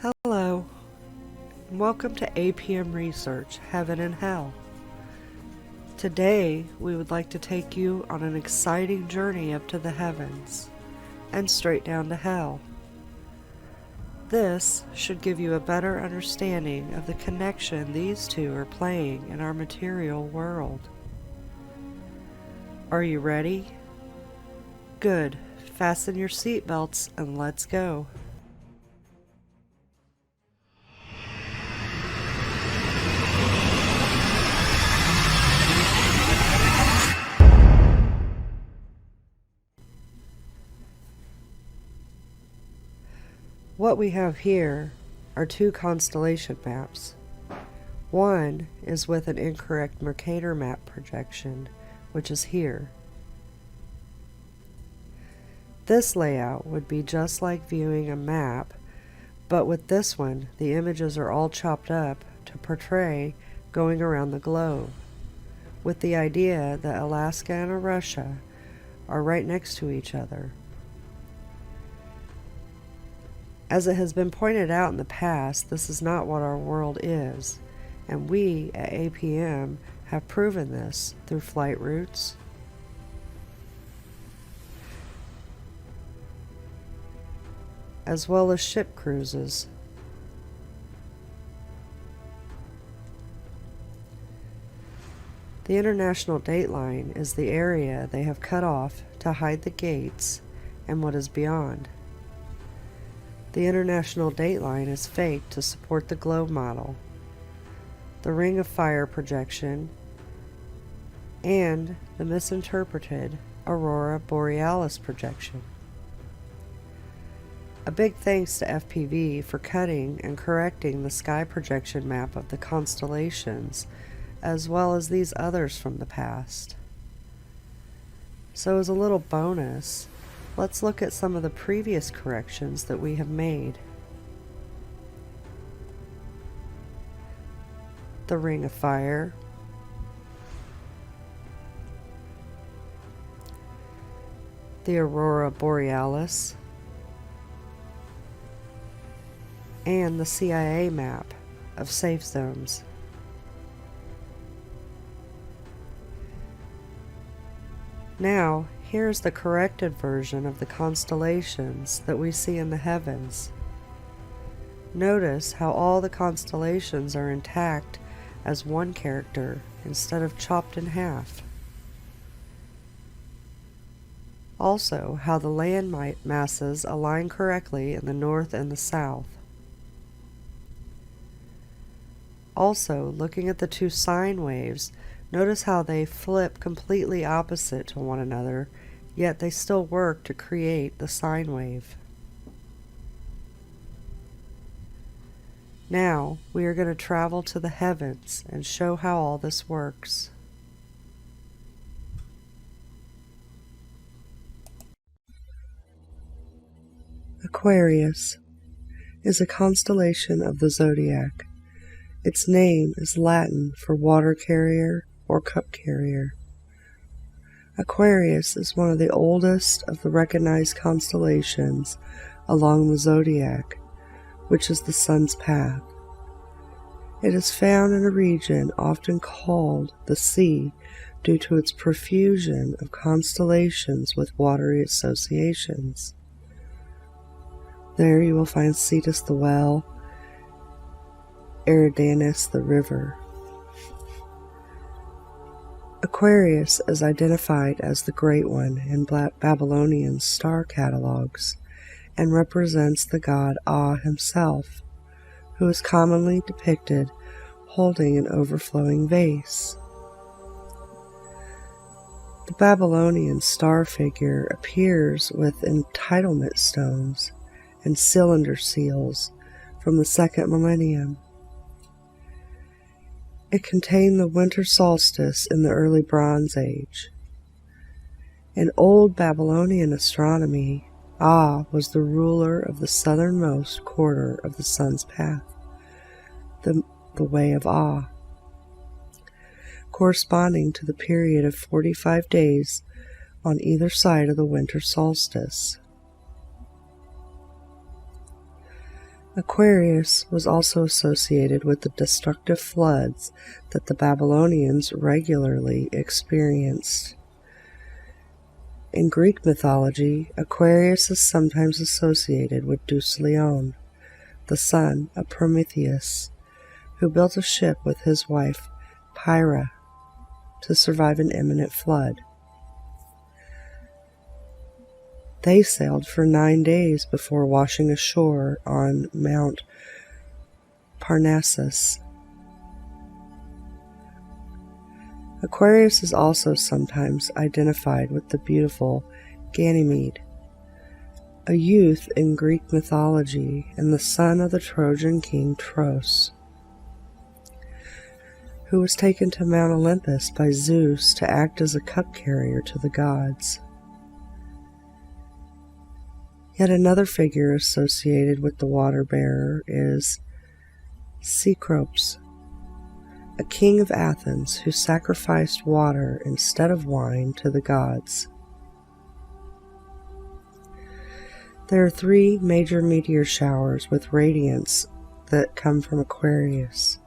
Hello, and welcome to APM Research, Heaven and Hell. Today, we would like to take you on an exciting journey up to the heavens and straight down to hell. This should give you a better understanding of the connection these two are playing in our material world. Are you ready? Good. Fasten your seatbelts and let's go. What we have here are two constellation maps. One is with an incorrect Mercator map projection, which is here. This layout would be just like viewing a map, but with this one, the images are all chopped up to portray going around the globe, with the idea that Alaska and Russia are right next to each other. As it has been pointed out in the past, this is not what our world is, and we at APM have proven this through flight routes, as well as ship cruises. The international dateline is the area they have cut off to hide the gates and what is beyond. The international dateline is faked to support the globe model, the ring of fire projection, and the misinterpreted Aurora Borealis projection. A big thanks to FPV for cutting and correcting the sky projection map of the constellations, as well as these others from the past. So as a little bonus, let's look at some of the previous corrections that we have made. The Ring of Fire, the Aurora Borealis, and the CIA map of safe zones. Now, here's the corrected version of the constellations that we see in the heavens. Notice how all the constellations are intact as one character instead of chopped in half. Also, how the land masses align correctly in the north and the south. Also, looking at the two sine waves, notice how they flip completely opposite to one another, yet they still work to create the sine wave. Now, we are going to travel to the heavens and show how all this works. Aquarius is a constellation of the Zodiac. Its name is Latin for water carrier or cup carrier. Aquarius is one of the oldest of the recognized constellations along the Zodiac, which is the sun's path. It is found in a region often called the sea due to its profusion of constellations with watery associations. There you will find Cetus the well, Eridanus the river. Aquarius is identified as the Great One in Babylonian star catalogs and represents the god Ah himself, who is commonly depicted holding an overflowing vase. The Babylonian star figure appears with entitlement stones and cylinder seals from the second millennium. It contained the winter solstice in the early Bronze Age. In old Babylonian astronomy, Ah was the ruler of the southernmost quarter of the sun's path, the Way of Ah, corresponding to the period of 45 days on either side of the winter solstice. Aquarius was also associated with the destructive floods that the Babylonians regularly experienced. In Greek mythology, Aquarius is sometimes associated with Deus Leon, the son of Prometheus, who built a ship with his wife Pyrrha to survive an imminent flood. They sailed for 9 days before washing ashore on Mount Parnassus. Aquarius is also sometimes identified with the beautiful Ganymede, a youth in Greek mythology and the son of the Trojan king Tros, who was taken to Mount Olympus by Zeus to act as a cup carrier to the gods. Yet another figure associated with the water bearer is Cecropes, a king of Athens who sacrificed water instead of wine to the gods. There are 3 major meteor showers with radiance that come from Aquarius.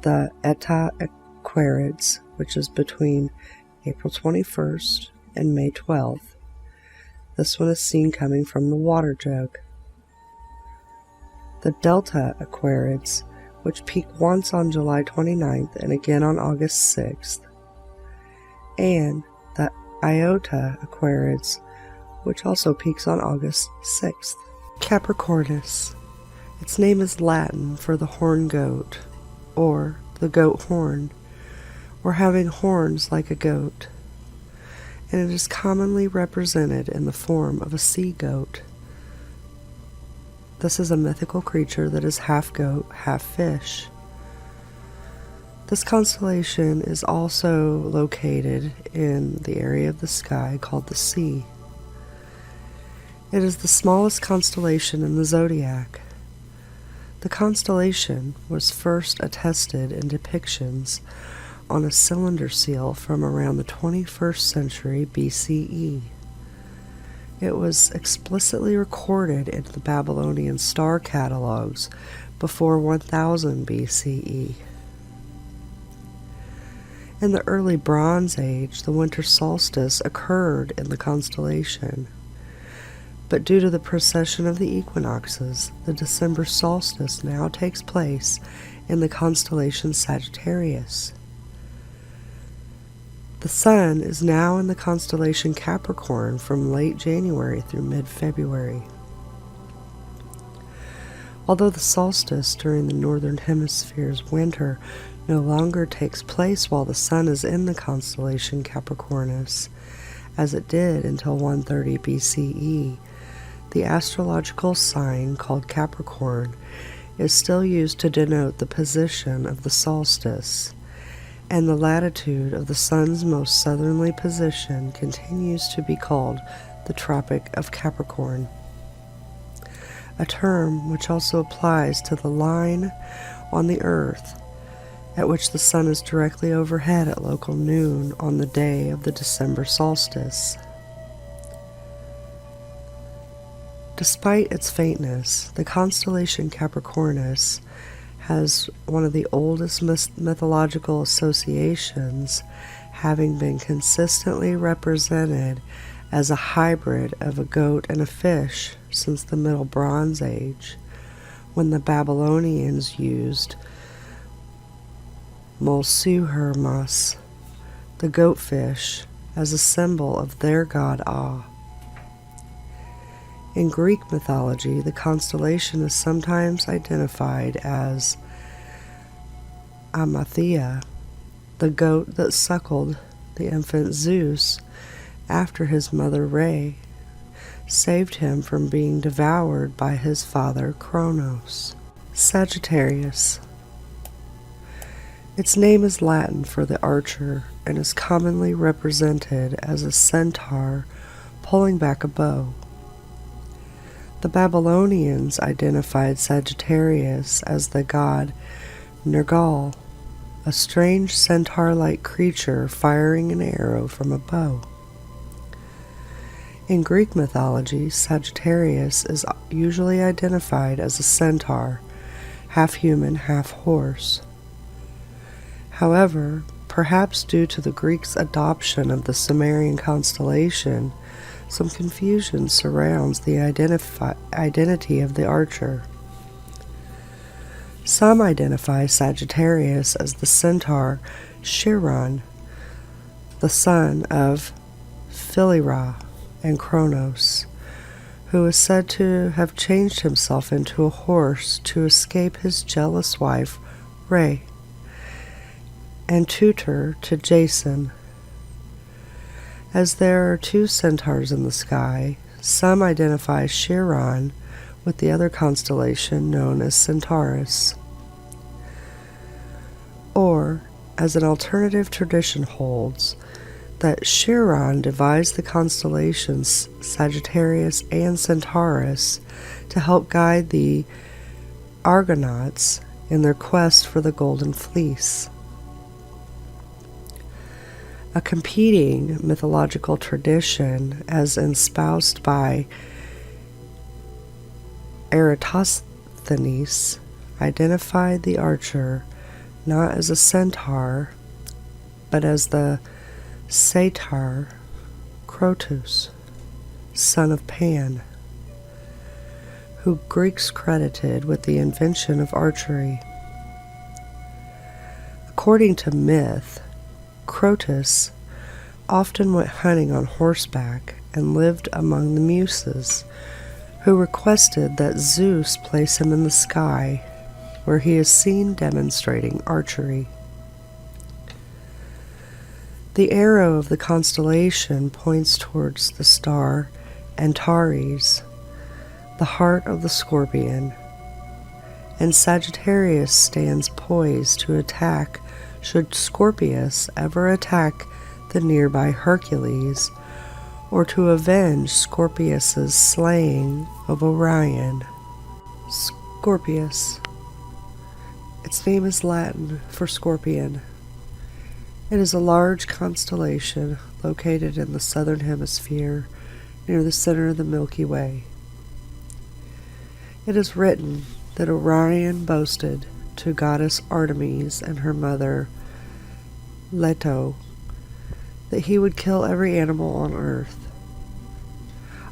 The Eta Aquarids, which is between April 21st and May 12th. This one is seen coming from the water jug. The Delta Aquarids, which peak once on July 29th and again on August 6th. And the Iota Aquarids, which also peaks on August 6th. Capricornus. Its name is Latin for the horn goat, or the goat horn, or having horns like a goat, and it is commonly represented in the form of a sea goat. This is a mythical creature that is half goat, half fish. This constellation is also located in the area of the sky called the Sea. It is the smallest constellation in the Zodiac. The constellation was first attested in depictions on a cylinder seal from around the 21st century BCE. It was explicitly recorded in the Babylonian star catalogs before 1000 BCE. In the early Bronze Age, the winter solstice occurred in the constellation. But due to the precession of the equinoxes, the December solstice now takes place in the constellation Sagittarius. The Sun is now in the constellation Capricorn from late January through mid-February. Although the solstice during the Northern Hemisphere's winter no longer takes place while the Sun is in the constellation Capricornus, as it did until 130 BCE, the astrological sign called Capricorn is still used to denote the position of the solstice, and the latitude of the Sun's most southerly position continues to be called the Tropic of Capricorn, a term which also applies to the line on the Earth at which the Sun is directly overhead at local noon on the day of the December solstice. Despite its faintness, the constellation Capricornus has one of the oldest mythological associations, having been consistently represented as a hybrid of a goat and a fish since the Middle Bronze Age, when the Babylonians used Mulsuhermas, the goatfish, as a symbol of their god Ah. In Greek mythology, the constellation is sometimes identified as Amathea, the goat that suckled the infant Zeus after his mother Rhea saved him from being devoured by his father Kronos. Sagittarius. Its name is Latin for the archer and is commonly represented as a centaur pulling back a bow. The Babylonians identified Sagittarius as the god Nergal, a strange centaur-like creature firing an arrow from a bow. In Greek mythology, Sagittarius is usually identified as a centaur, half human, half horse. However, perhaps due to the Greeks' adoption of the Sumerian constellation, some confusion surrounds the identity of the archer. Some identify Sagittarius as the centaur Chiron, the son of Lyra and Kronos, who is said to have changed himself into a horse to escape his jealous wife, Rhea, and tutor to Jason. As there are two centaurs in the sky, some identify Chiron with the other constellation known as Centaurus. Or, as an alternative tradition holds, that Chiron devised the constellations Sagittarius and Centaurus to help guide the Argonauts in their quest for the Golden Fleece. A competing mythological tradition, as espoused by Eratosthenes, identified the archer not as a centaur, but as the satyr Crotus, son of Pan, who Greeks credited with the invention of archery. According to myth, Crotus often went hunting on horseback and lived among the Muses, who requested that Zeus place him in the sky, where he is seen demonstrating archery. The arrow of the constellation points towards the star Antares, the heart of the scorpion, and Sagittarius stands poised to attack should Scorpius ever attack the nearby Hercules, or to avenge Scorpius's slaying of Orion. Scorpius. Its name is Latin for scorpion. It is a large constellation located in the southern hemisphere near the center of the Milky Way. It is written that Orion boasted to goddess Artemis and her mother Leto that he would kill every animal on earth.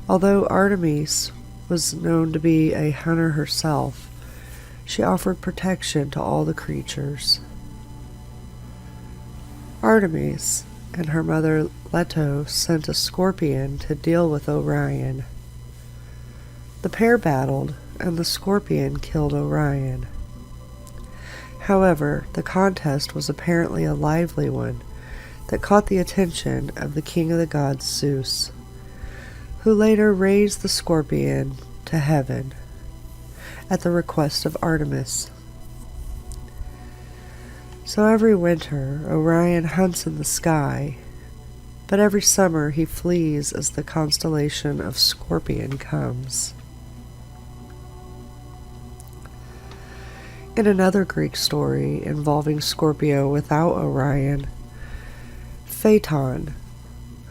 Although Artemis was known to be a hunter herself, she offered protection to all the creatures. Artemis and her mother Leto sent a scorpion to deal with Orion. The pair battled, and the scorpion killed Orion. However, the contest was apparently a lively one that caught the attention of the king of the gods, Zeus, who later raised the scorpion to heaven at the request of Artemis. So every winter, Orion hunts in the sky, but every summer he flees as the constellation of Scorpion comes. In another Greek story involving Scorpio without Orion, Phaeton,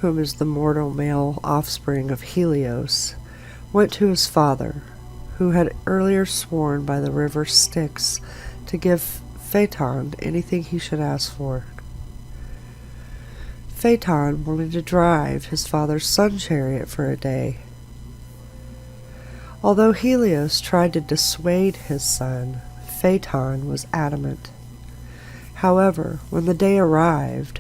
whom is the mortal male offspring of Helios, went to his father, who had earlier sworn by the river Styx to give Phaeton anything he should ask for. Phaeton wanted to drive his father's sun chariot for a day. Although Helios tried to dissuade his son, Phaeton was adamant. However, when the day arrived,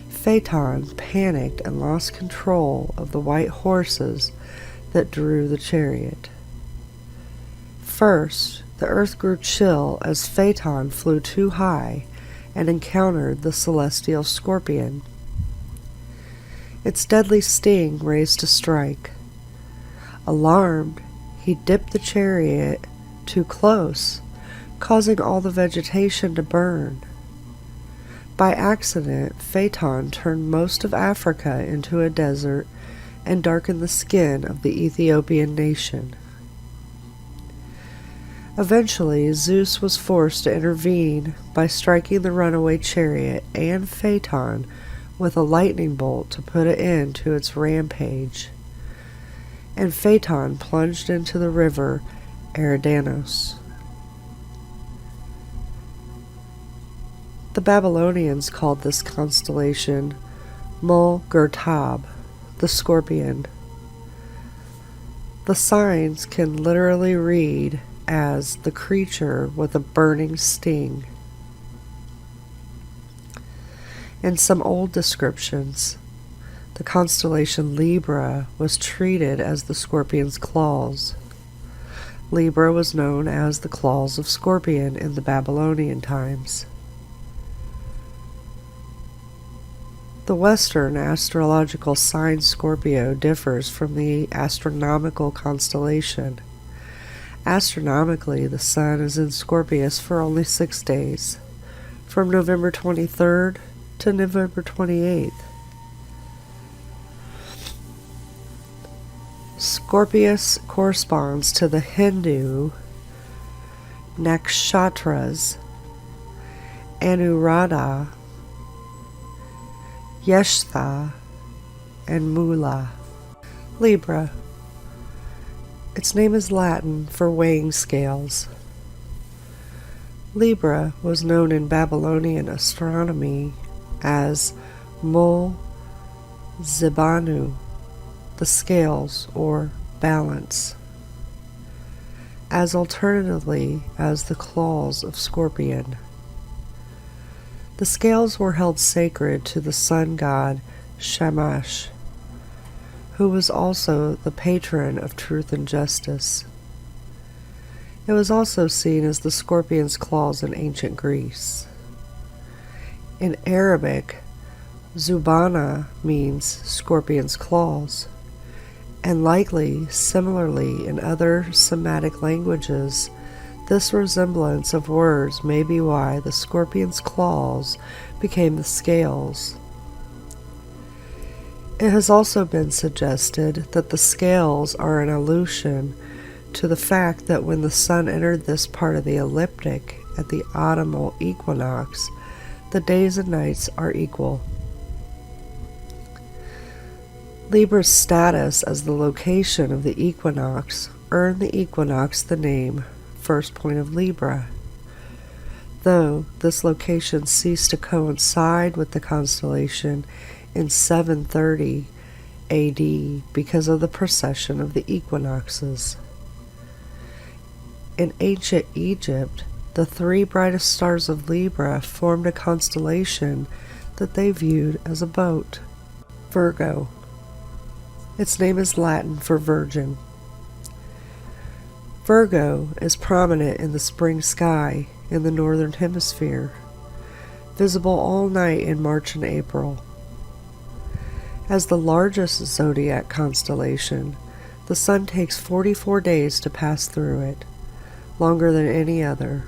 Phaeton panicked and lost control of the white horses that drew the chariot. First, the earth grew chill as Phaeton flew too high and encountered the celestial scorpion. Its deadly sting raised a strike. Alarmed, he dipped the chariot too close, causing all the vegetation to burn. By accident, Phaeton turned most of Africa into a desert and darkened the skin of the Ethiopian nation. Eventually, Zeus was forced to intervene by striking the runaway chariot and Phaeton with a lightning bolt to put an end to its rampage, and Phaeton plunged into the river Eridanos. The Babylonians called this constellation Mul-Ghurtab, the Scorpion. The signs can literally read as the creature with a burning sting. In some old descriptions, the constellation Libra was treated as the scorpion's claws. Libra was known as the claws of Scorpion in the Babylonian times. The Western astrological sign Scorpio differs from the astronomical constellation. Astronomically, the Sun is in Scorpius for only 6 days, from November 23rd to November 28th. Scorpius corresponds to the Hindu nakshatras Anuradha, Yeshtha, and Mula. Libra. Its name is Latin for weighing scales. Libra was known in Babylonian astronomy as Mul Zibanu, the scales or balance, as alternatively as the claws of Scorpion. The scales were held sacred to the sun god Shamash, who was also the patron of truth and justice. It was also seen as the scorpion's claws in ancient Greece. In Arabic, Zubana means scorpion's claws, and likely, similarly in other Semitic languages, this resemblance of words may be why the scorpion's claws became the scales. It has also been suggested that the scales are an allusion to the fact that when the sun entered this part of the ecliptic at the autumnal equinox, the days and nights are equal. Libra's status as the location of the equinox earned the equinox the name first point of Libra, though this location ceased to coincide with the constellation in 730 AD because of the precession of the equinoxes. In ancient Egypt, the 3 brightest stars of Libra formed a constellation that they viewed as a boat. Virgo. Its name is Latin for virgin. Virgo is prominent in the spring sky in the northern hemisphere, visible all night in March and April. As the largest zodiac constellation, the sun takes 44 days to pass through it, longer than any other.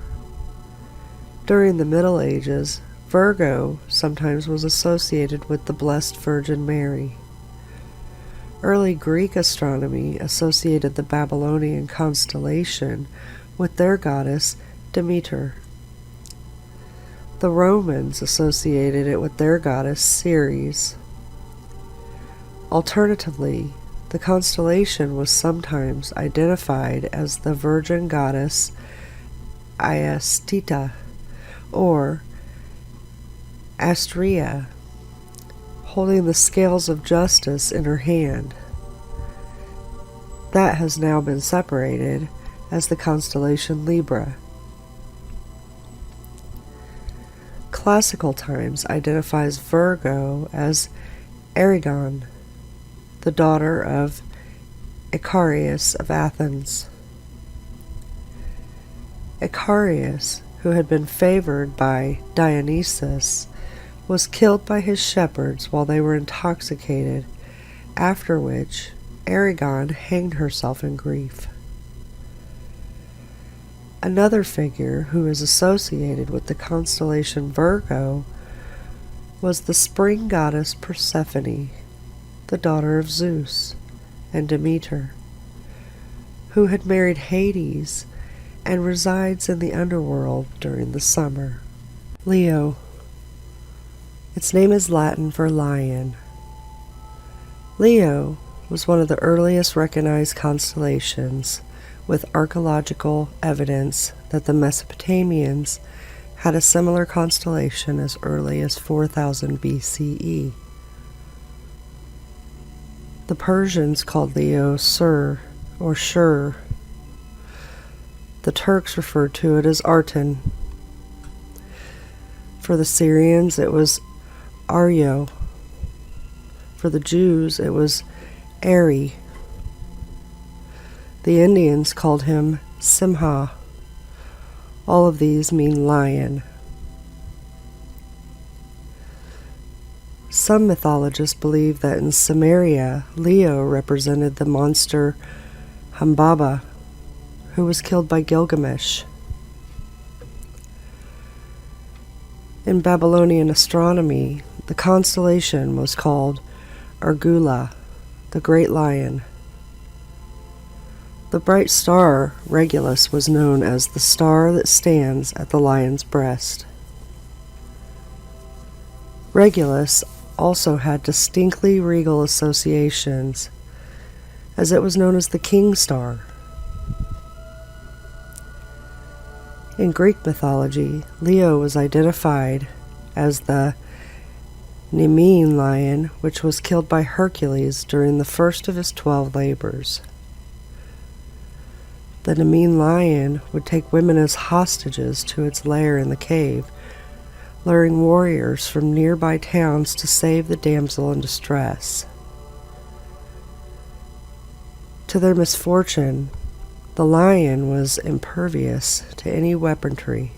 During the Middle Ages, Virgo sometimes was associated with the Blessed Virgin Mary. Early Greek astronomy associated the Babylonian constellation with their goddess Demeter. The Romans associated it with their goddess Ceres. Alternatively, the constellation was sometimes identified as the virgin goddess Iastita or Astrea, holding the scales of justice in her hand. That has now been separated as the constellation Libra. Classical Times identifies Virgo as Arigon, the daughter of Icarius of Athens. Icarius, who had been favored by Dionysus, was killed by his shepherds while they were intoxicated, after which Arigon hanged herself in grief. Another figure who is associated with the constellation Virgo was the spring goddess Persephone, the daughter of Zeus and Demeter, who had married Hades and resides in the underworld during the summer. Leo. Its name is Latin for lion. Leo, was one of the earliest recognized constellations, with archaeological evidence that the Mesopotamians had a similar constellation as early as 4000 BCE. The Persians called Leo Sur or Shur. The Turks referred to it as Artan. For the Syrians, it was Aryo. For the Jews, it was Eri. The Indians called him Simha. All of these mean lion. Some mythologists believe that in Sumeria, Leo represented the monster Humbaba, who was killed by Gilgamesh. In Babylonian astronomy, the constellation was called Argula, the Great Lion. The bright star, Regulus, was known as the star that stands at the lion's breast. Regulus also had distinctly regal associations, as it was known as the king star. In Greek mythology, Leo was identified as the Nemean lion, which was killed by Hercules during the first of his 12 labors. The Nemean lion would take women as hostages to its lair in the cave, luring warriors from nearby towns to save the damsel in distress. To their misfortune, the lion was impervious to any weaponry.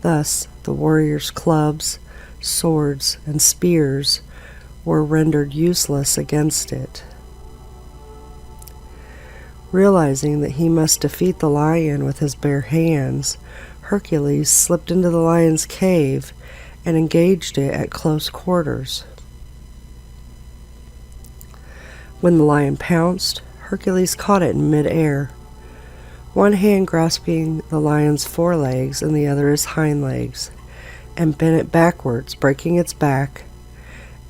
Thus, the warriors' clubs, swords, and spears were rendered useless against it. Realizing that he must defeat the lion with his bare hands, Hercules slipped into the lion's cave and engaged it at close quarters. When the lion pounced, Hercules caught it in mid-air, one hand grasping the lion's forelegs and the other his hind legs, and bent it backwards, breaking its back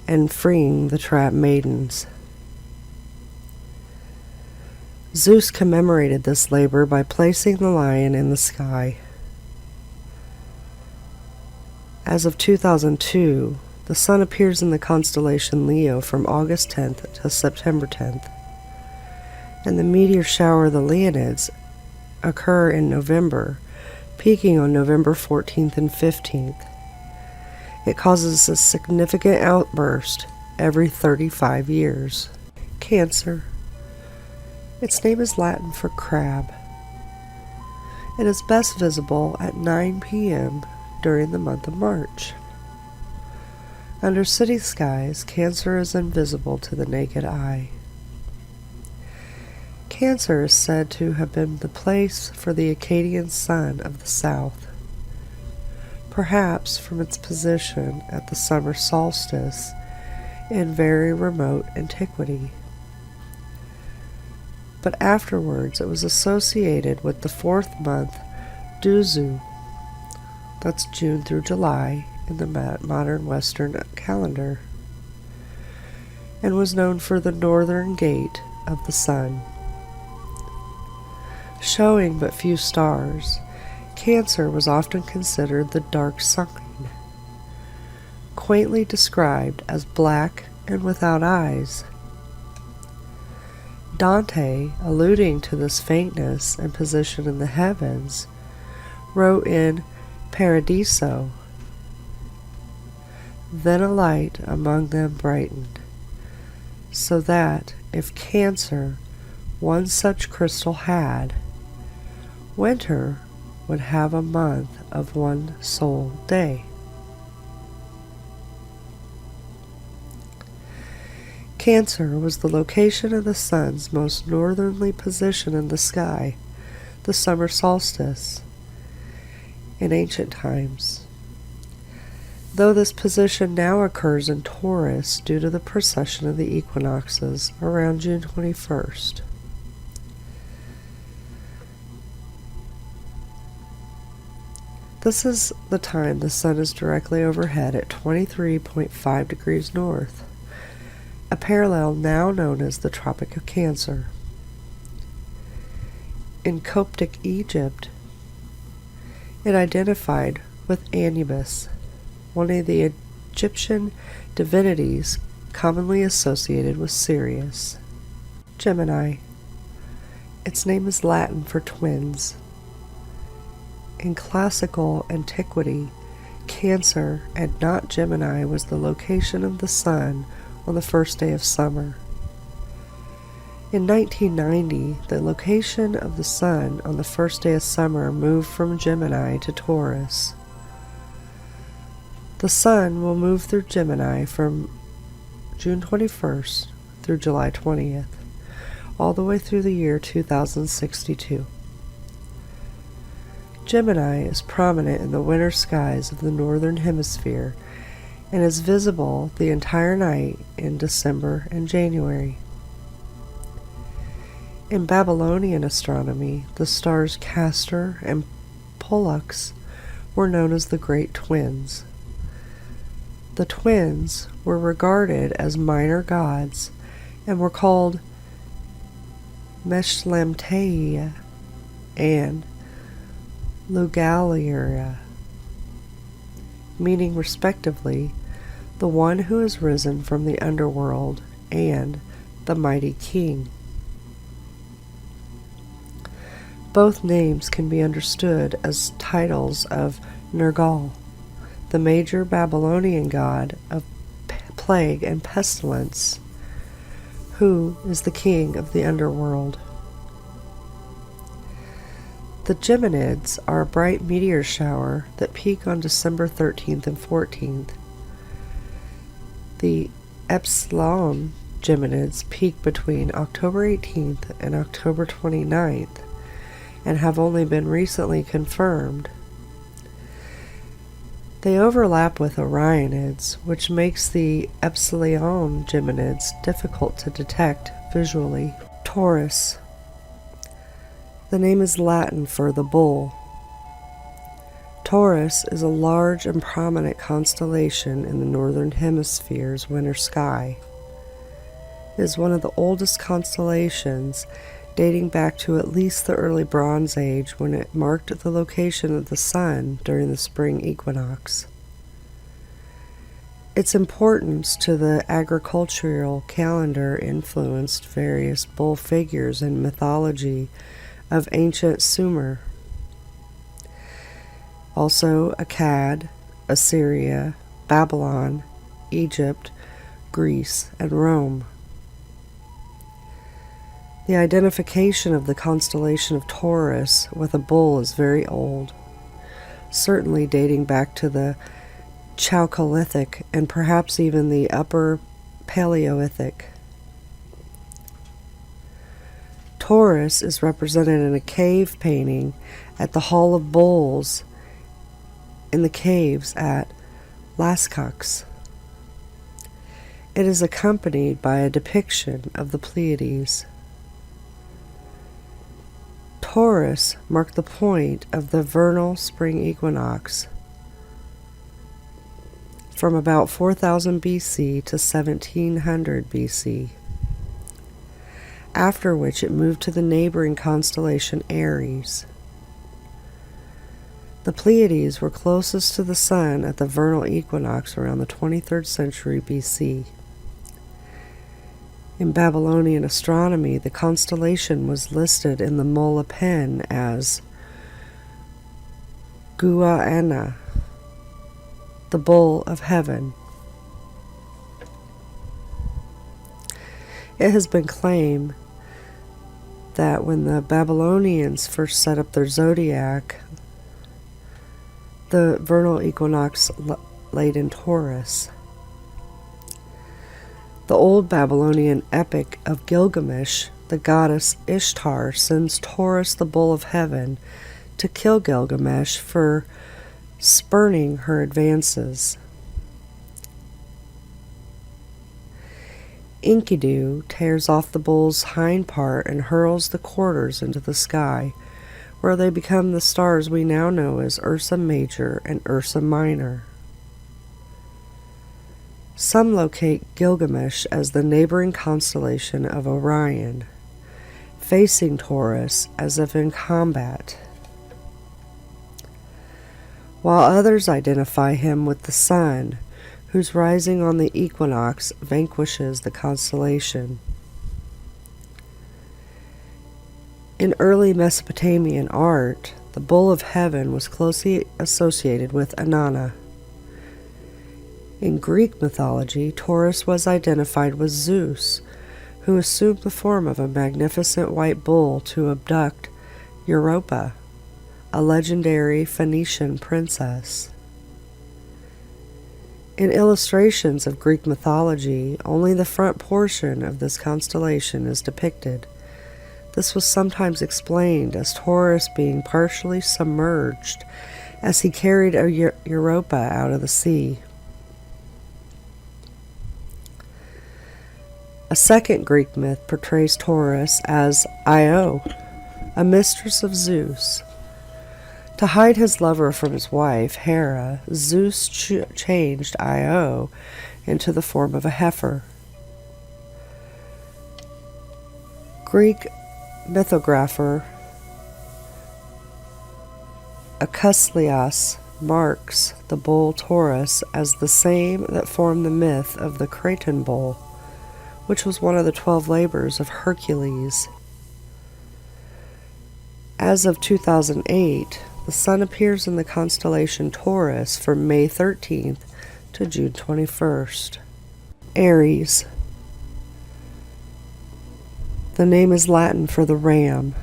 and freeing the trapped maidens. Zeus commemorated this labor by placing the lion in the sky. As of 2002, the sun appears in the constellation Leo from August 10th to September 10th, and the meteor shower the Leonids occur in November, peaking on November 14th and 15th. It causes a significant outburst every 35 years. Cancer. Its name is Latin for crab. It is best visible at 9 p.m. during the month of March. Under city skies, Cancer is invisible to the naked eye. Cancer is said to have been the place for the Akkadian sun of the south, perhaps from its position at the summer solstice in very remote antiquity. But afterwards it was associated with the fourth month, Duzu, that's June through July in the modern Western calendar, and was known for the northern gate of the sun. Showing but few stars, Cancer was often considered the dark sign, quaintly described as black and without eyes. Dante, alluding to this faintness and position in the heavens, wrote in Paradiso, "Then a light among them brightened, so that if Cancer one such crystal had, winter would have a month of one sole day." Cancer was the location of the sun's most northerly position in the sky, the summer solstice, in ancient times, though this position now occurs in Taurus due to the precession of the equinoxes around June 21st. This is the time the sun is directly overhead at 23.5 degrees north, a parallel now known as the Tropic of Cancer. In Coptic Egypt, it identified with Anubis, one of the Egyptian divinities commonly associated with Ceres. Gemini. Its name is Latin for twins. In classical antiquity, Cancer and not Gemini was the location of the sun on the first day of summer. In 1990, the location of the sun on the first day of summer moved from Gemini to Taurus. The sun will move through Gemini from June 21st through July 20th, all the way through the year 2062. Gemini is prominent in the winter skies of the northern hemisphere and is visible the entire night in December and January. In Babylonian astronomy, the stars Castor and Pollux were known as the Great Twins. The twins were regarded as minor gods and were called Meshlemteia and Lugalira, meaning respectively the one who has risen from the underworld and the mighty king. Both names can be understood as titles of Nergal, the major Babylonian god of plague and pestilence, who is the king of the underworld. The Geminids are a bright meteor shower that peak on December 13th and 14th. The Epsilon Geminids peak between October 18th and October 29th and have only been recently confirmed. They overlap with Orionids, which makes the Epsilon Geminids difficult to detect visually. Taurus. The name is Latin for the bull. Taurus is a large and prominent constellation in the northern hemisphere's winter sky. It is one of the oldest constellations, dating back to at least the early Bronze Age, when it marked the location of the sun during the spring equinox. Its importance to the agricultural calendar influenced various bull figures in mythology of ancient Sumer. Also Akkad, Assyria, Babylon, Egypt, Greece, and Rome. The identification of the constellation of Taurus with a bull is very old, certainly dating back to the Chalcolithic and perhaps even the Upper Paleolithic. Taurus is represented in a cave painting at the Hall of Bulls in the caves at Lascaux. It is accompanied by a depiction of the Pleiades. Taurus marked the point of the vernal spring equinox from about 4000 BC to 1700 BC, after which it moved to the neighboring constellation Aries. The Pleiades were closest to the sun at the vernal equinox around the 23rd century BC. In Babylonian astronomy, the constellation was listed in the Mola Pen as Guaana, the bull of heaven. It has been claimed that when the Babylonians first set up their zodiac, the vernal equinox laid in Taurus. The old Babylonian epic of Gilgamesh, the goddess Ishtar sends Taurus, the bull of heaven, to kill Gilgamesh for spurning her advances. Enkidu tears off the bull's hind part and hurls the quarters into the sky, where they become the stars we now know as Ursa Major and Ursa Minor. Some locate Gilgamesh as the neighboring constellation of Orion, facing Taurus as if in combat, while others identify him with the sun, whose rising on the equinox vanquishes the constellation. In early Mesopotamian art, the bull of heaven was closely associated with Inanna. In Greek mythology, Taurus was identified with Zeus, who assumed the form of a magnificent white bull to abduct Europa, a legendary Phoenician princess. In illustrations of Greek mythology, only the front portion of this constellation is depicted. This was sometimes explained as Taurus being partially submerged as he carried Europa out of the sea. A second Greek myth portrays Taurus as Io, a mistress of Zeus. To hide his lover from his wife, Hera, Zeus changed Io into the form of a heifer. Greek mythographer Achuslias marks the bull Taurus as the same that formed the myth of the Cretan bull, which was one of the 12 labors of Hercules. As of 2008, the Sun appears in the constellation Taurus from May 13th to June 21st. Aries. The name is Latin for the ram.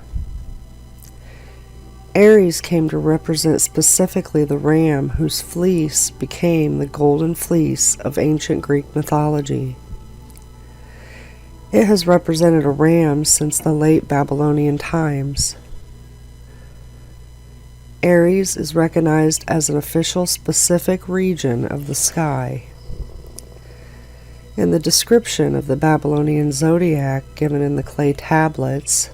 Aries came to represent specifically the ram whose fleece became the golden fleece of ancient Greek mythology. It has represented a ram since the late Babylonian times. Aries is recognized as an official specific region of the sky. In the description of the Babylonian Zodiac given in the clay tablets,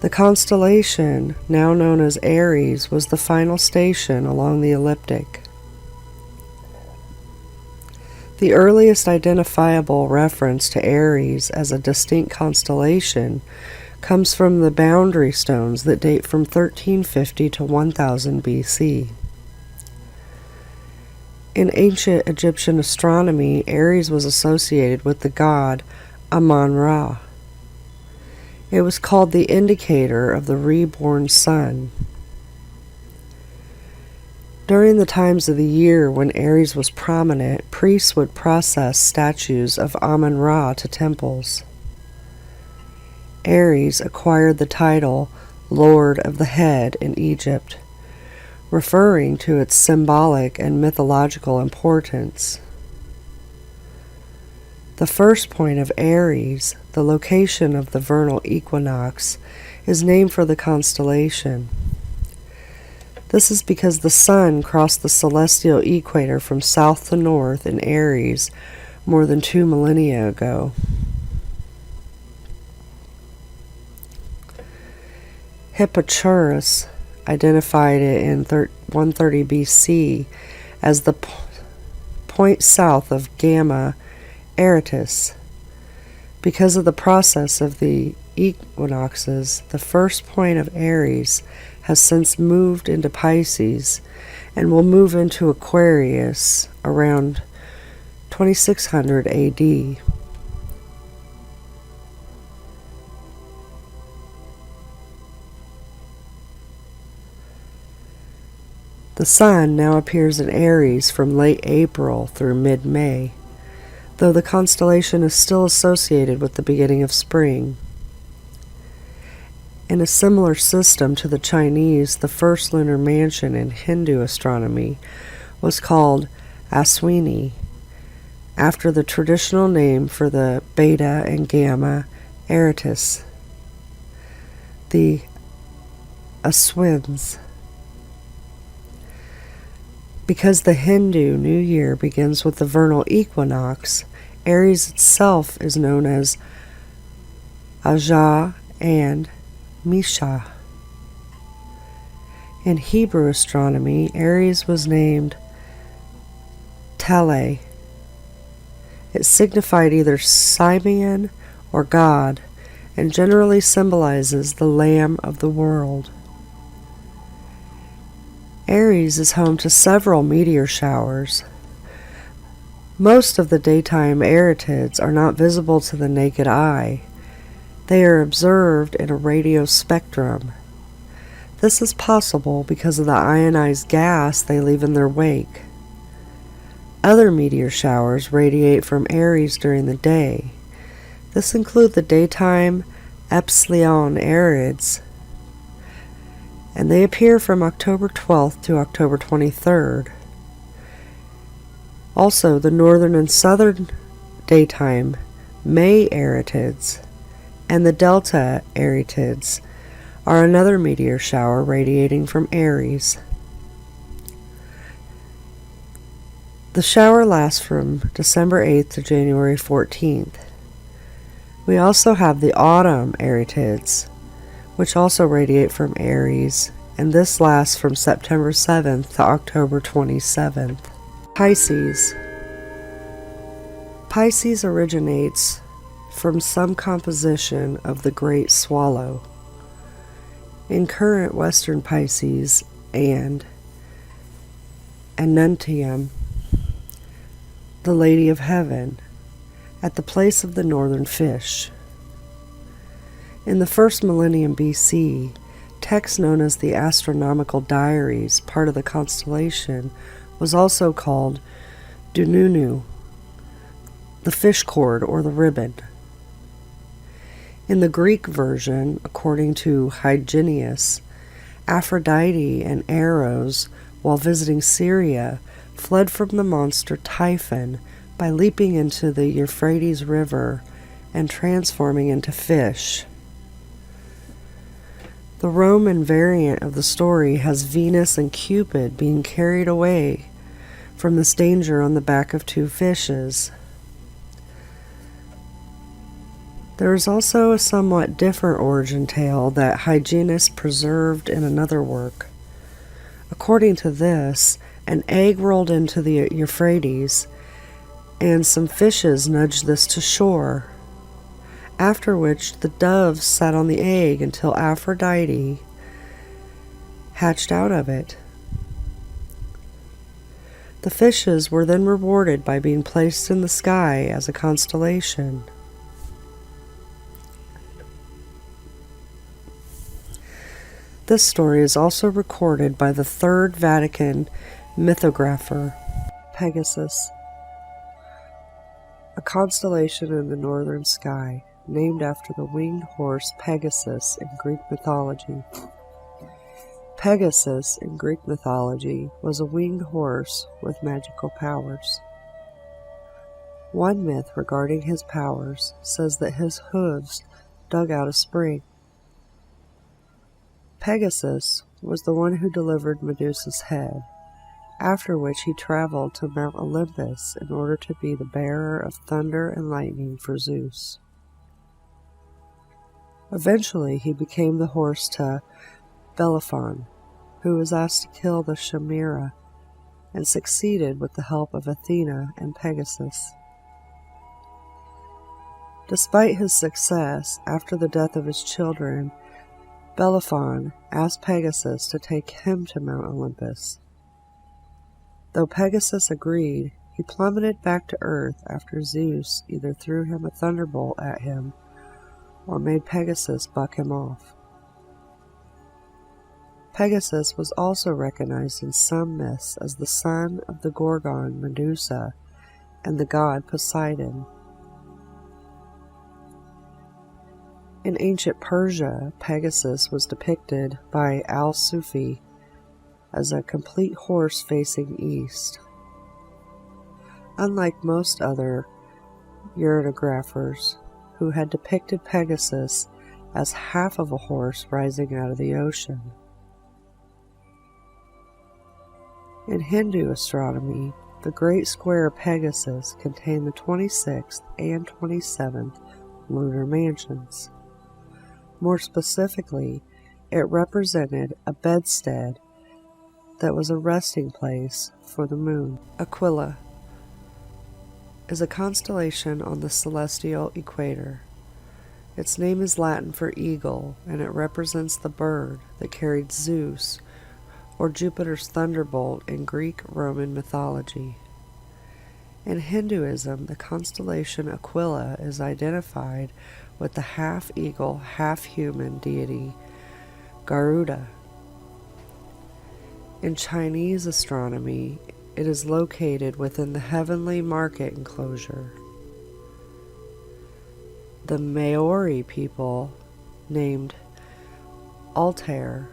the constellation, now known as Aries, was the final station along the ecliptic. The earliest identifiable reference to Aries as a distinct constellation comes from the boundary stones that date from 1350 to 1000 BC. In ancient Egyptian astronomy, Aries was associated with the god Amun-Ra. It was called the indicator of the reborn sun. During the times of the year when Aries was prominent, priests would process statues of Amun-Ra to temples. Aries acquired the title Lord of the Head in Egypt, referring to its symbolic and mythological importance. The first point of Aries, the location of the vernal equinox, is named for the constellation. This is because the sun crossed the celestial equator from south to north in Aries more than 2 millennia ago. Hipparchus identified it in 130 BC as the point south of Gamma Aratus. Because of the process of the equinoxes, the first point of Aries has since moved into Pisces and will move into Aquarius around 2600 AD. The Sun now appears in Aries from late April through mid-May, though the constellation is still associated with the beginning of spring. In a similar system to the Chinese, the first lunar mansion in Hindu astronomy was called Aswini, after the traditional name for the Beta and Gamma Aratus, the Aswins. Because the Hindu New Year begins with the vernal equinox, Aries itself is known as Ajah and Misha. In Hebrew astronomy, Aries was named Tale, It signified either Simeon or God, and generally symbolizes the Lamb of the world. Aries is home to several meteor showers. Most of the daytime Arietids are not visible to the naked eye. They are observed in a radio spectrum. This is possible because of the ionized gas they leave in their wake. Other meteor showers radiate from Aries during the day. This includes the daytime Epsilon Ariids, and they appear from October 12th to October 23rd. Also, the northern and southern daytime May Arietids and the Delta Arietids are another meteor shower radiating from Aries. The shower lasts from December 8th to January 14th. We also have the autumn Arietids, which also radiate from Aries, and this lasts from September 7th to October 27th. Pisces. Pisces originates from some composition of the Great Swallow. In current Western Pisces and Anuntium, the Lady of Heaven, at the place of the northern fish. In the first millennium BC, text known as the Astronomical Diaries, part of the constellation, was also called Dununu, the fish cord or the ribbon. In the Greek version, according to Hyginus, Aphrodite and Eros, while visiting Syria, fled from the monster Typhon by leaping into the Euphrates River and transforming into fish. The Roman variant of the story has Venus and Cupid being carried away from this danger on the back of two fishes. There is also a somewhat different origin tale that Hyginus preserved in another work. According to this, an egg rolled into the Euphrates, and some fishes nudged this to shore, after which the doves sat on the egg until Aphrodite hatched out of it. The fishes were then rewarded by being placed in the sky as a constellation. This story is also recorded by the Third Vatican mythographer, Pegasus, a constellation in the northern sky, named after the winged horse Pegasus in Greek mythology. Pegasus in Greek mythology was a winged horse with magical powers. One myth regarding his powers says that his hooves dug out a spring. Pegasus was the one who delivered Medusa's head, after which he traveled to Mount Olympus in order to be the bearer of thunder and lightning for Zeus. Eventually, he became the horse to Bellerophon, who was asked to kill the Chimera, and succeeded with the help of Athena and Pegasus. Despite his success, after the death of his children, Bellerophon asked Pegasus to take him to Mount Olympus. Though Pegasus agreed, he plummeted back to earth after Zeus either threw him a thunderbolt at him or made Pegasus buck him off. Pegasus was also recognized in some myths as the son of the Gorgon Medusa and the god Poseidon. In ancient Persia, Pegasus was depicted by Al-Sufi as a complete horse facing east. Unlike most other urographers who had depicted Pegasus as half of a horse rising out of the ocean. In Hindu astronomy, the Great Square Pegasus contained the 26th and 27th lunar mansions. More specifically, it represented a bedstead that was a resting place for the moon. Aquila is a constellation on the celestial equator. Its name is Latin for eagle, and it represents the bird that carried Zeus, or Jupiter's thunderbolt in Greek Roman mythology. In Hinduism, the constellation Aquila is identified with the half-eagle, half-human deity Garuda. In Chinese astronomy, it is located within the heavenly market enclosure. The Maori people named Altair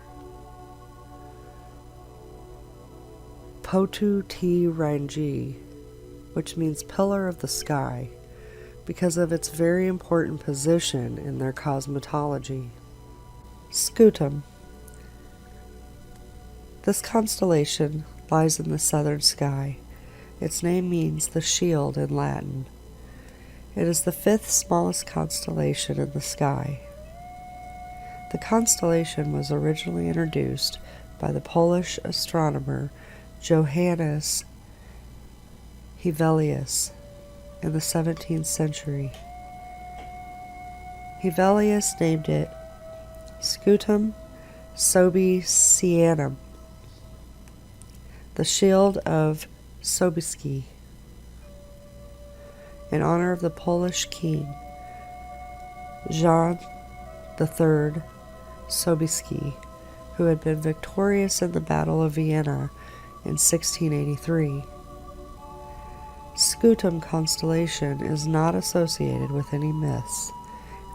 Potu Te Rangi, which means pillar of the sky, because of its very important position in their cosmology. Scutum. This constellation lies in the southern sky. Its name means the shield in Latin. It is the fifth smallest constellation in the sky. The constellation was originally introduced by the Polish astronomer Johannes Hevelius in the 17th century. Hevelius named it Scutum Sobisianum, the shield of Sobieski, in honor of the Polish king Jan III Sobieski, who had been victorious in the Battle of Vienna in 1683. Scutum constellation is not associated with any myths.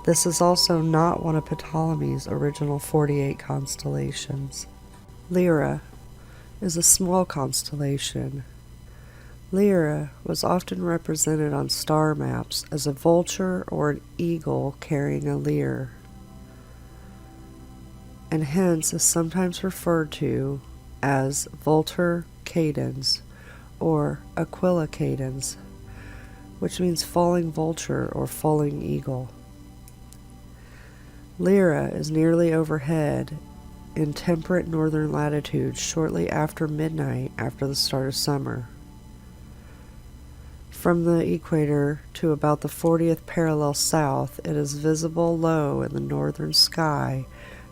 This is also not one of Ptolemy's original 48 constellations. Lyra is a small constellation. Lyra was often represented on star maps as a vulture or an eagle carrying a lyre, and hence is sometimes referred to as Vultur Cadens or Aquila Cadens, which means falling vulture or falling eagle. Lyra is nearly overhead in temperate northern latitudes shortly after midnight after the start of summer. From the equator to about the 40th parallel south, it is visible low in the northern sky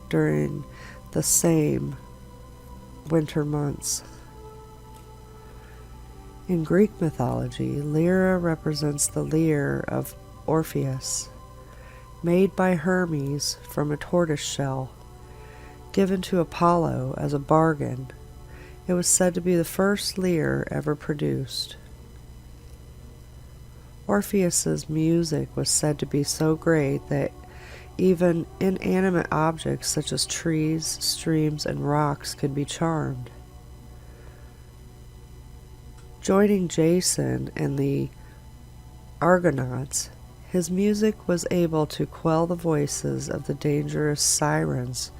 during the same winter months. In Greek mythology, Lyra represents the lyre of Orpheus, made by Hermes from a tortoise shell, given to Apollo as a bargain. It was said to be the first lyre ever produced. Orpheus's music was said to be so great that even inanimate objects such as trees, streams, and rocks could be charmed. Joining Jason and the Argonauts, his music was able to quell the voices of the dangerous sirens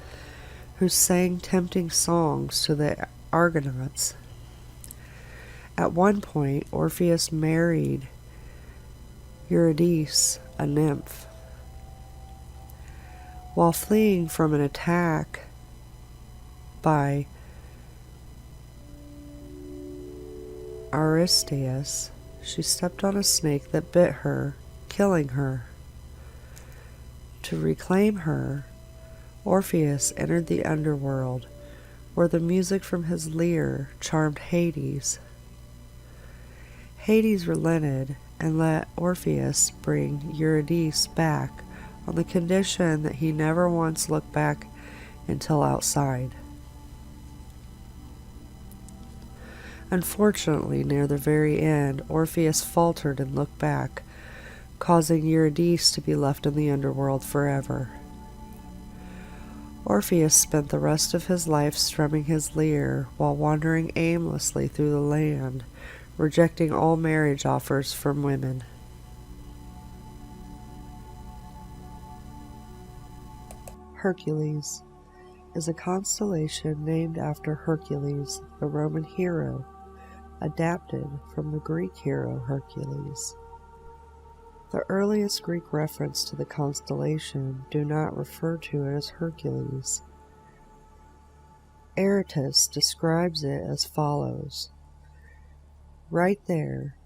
who sang tempting songs to the Argonauts. At one point, Orpheus married Eurydice, a nymph. While fleeing from an attack by Aristeus, she stepped on a snake that bit her, killing her. To reclaim her, Orpheus entered the underworld, where the music from his lyre charmed Hades. Hades relented and let Orpheus bring Eurydice back on the condition that he never once looked back until outside. Unfortunately, near the very end, Orpheus faltered and looked back, causing Eurydice to be left in the underworld forever. Orpheus spent the rest of his life strumming his lyre while wandering aimlessly through the land, rejecting all marriage offers from women. Hercules is a constellation named after Hercules, the Roman hero, adapted from the Greek hero Hercules. The earliest Greek reference to the constellation do not refer to it as Hercules. Aratus describes it as follows: right there,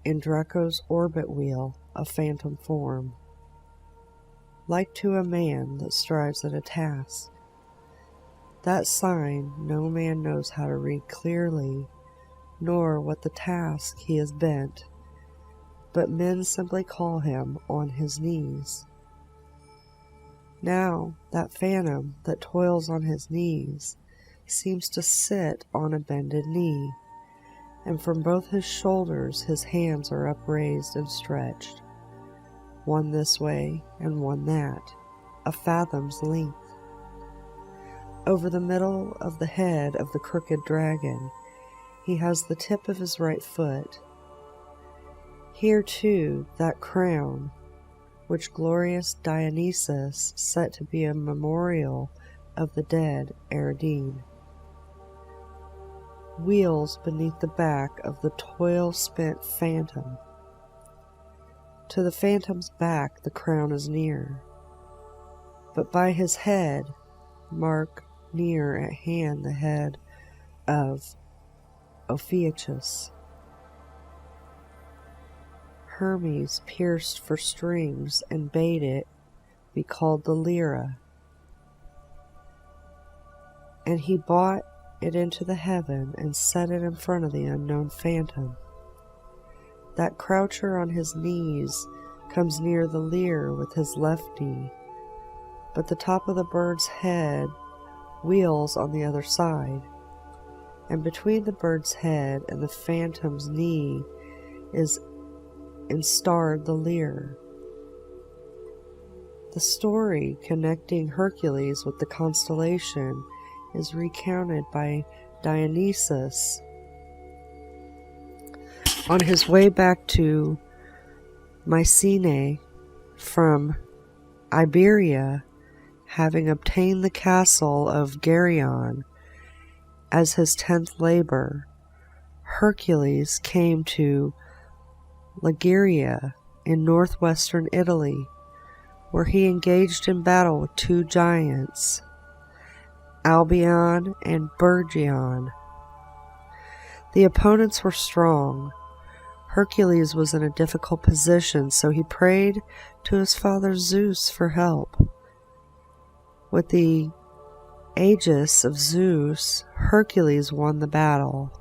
in Draco's orbit wheel a phantom form, like to a man that strives at a task. That sign no man knows how to read clearly, nor what the task he is bent, but men simply call him on his knees. Now that phantom that toils on his knees seems to sit on a bended knee, and from both his shoulders his hands are upraised and stretched, one this way and one that, a fathom's length. Over the middle of the head of the crooked dragon he has the tip of his right foot. Here too that crown, which glorious Dionysus set to be a memorial of the dead Ariadne, wheels beneath the back of the toil-spent phantom. To the phantom's back the crown is near, but by his head mark near at hand the head of Orpheus. Hermes pierced for strings and bade it be called the Lyra, and he brought it into the heaven and set it in front of the unknown phantom. That croucher on his knees comes near the lyre with his left knee, but the top of the bird's head wheels on the other side, and between the bird's head and the phantom's knee is instarred the lyre. The story connecting Hercules with the constellation is recounted by Dionysus on his way back to Mycenae from Iberia, having obtained the castle of Geryon as his 10th labor. Hercules came to Liguria in northwestern Italy, where he engaged in battle with two giants, Ambient and Perseus. The opponents were strong. Hercules was in a difficult position, so he prayed to his father Zeus for help. With the aegis of Zeus, Hercules won the battle.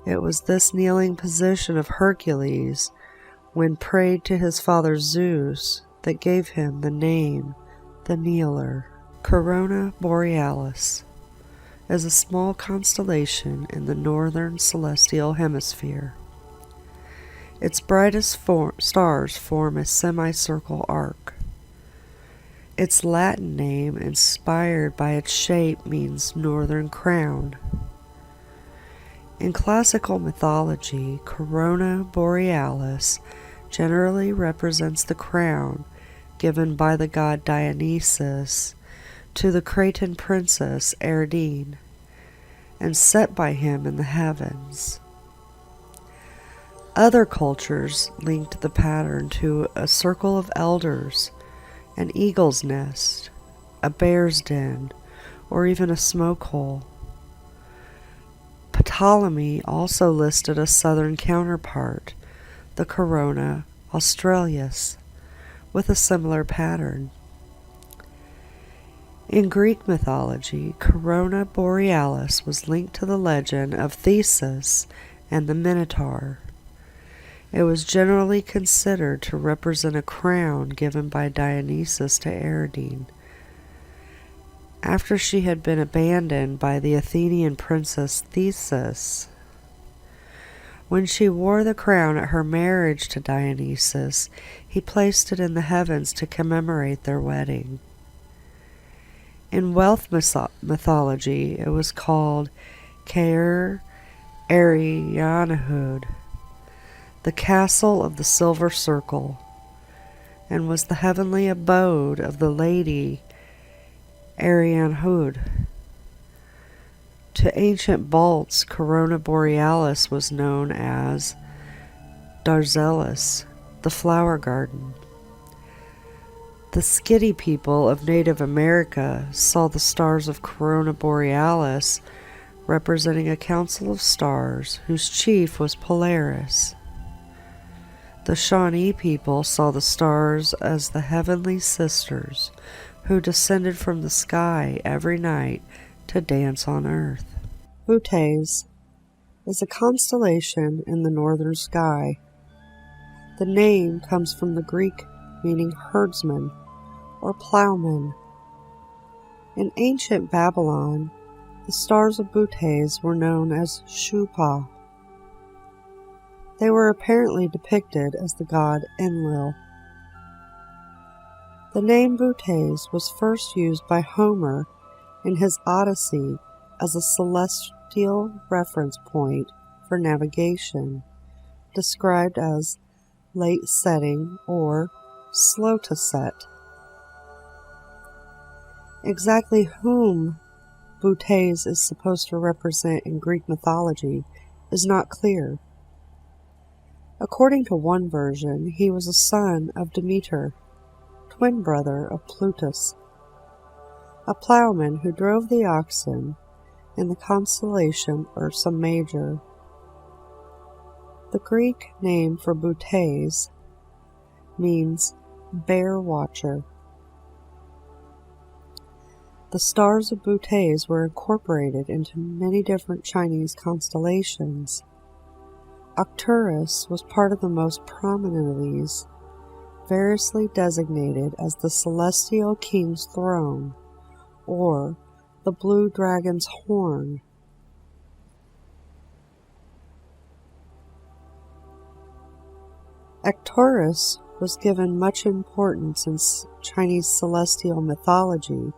It was this kneeling position of Hercules, when prayed to his father Zeus, that gave him the name the Kneeler. Corona Borealis is a small constellation in the northern celestial hemisphere. Its brightest stars form a semicircle arc. Its Latin name, inspired by its shape, means northern crown. In classical mythology, Corona Borealis generally represents the crown given by the god Dionysus to the Cretan princess Ariadne, and set by him in the heavens. Other cultures linked the pattern to a circle of elders, an eagle's nest, a bear's den, or even a smoke hole. Ptolemy also listed a southern counterpart, the Corona Australis, with a similar pattern. In Greek mythology, Corona Borealis was linked to the legend of Theseus and the Minotaur. It was generally considered to represent a crown given by Dionysus to Ariadne, after she had been abandoned by the Athenian princess Theseus. When she wore the crown at her marriage to Dionysus, he placed it in the heavens to commemorate their wedding. In wealth mythology, it was called Caer Arianahud, the castle of the silver circle, and was the heavenly abode of the lady Arianahud. To ancient Balts, Corona Borealis was known as Darzelis, the flower garden. The Skitty people of Native America saw the stars of Corona Borealis representing a council of stars whose chief was Polaris. The Shawnee people saw the stars as the heavenly sisters who descended from the sky every night to dance on earth. Bootes is a constellation in the northern sky. The name comes from the Greek meaning herdsman or plowman. In ancient Babylon, the stars of Bootes were known as Shupa. They were apparently depicted as the god Enlil. The name Bootes was first used by Homer in his Odyssey as a celestial reference point for navigation, described as late setting or slow to set. Exactly whom Bootes is supposed to represent in Greek mythology is not clear. According to one version, he was a son of Demeter, twin brother of Plutus, a plowman who drove the oxen in the constellation Ursa Major. The Greek name for Bootes means bear watcher. The stars of Bootes were incorporated into many different Chinese constellations. Arcturus was part of the most prominent of these, variously designated as the Celestial King's Throne, or the Blue Dragon's Horn. Arcturus was given much importance in Chinese celestial mythology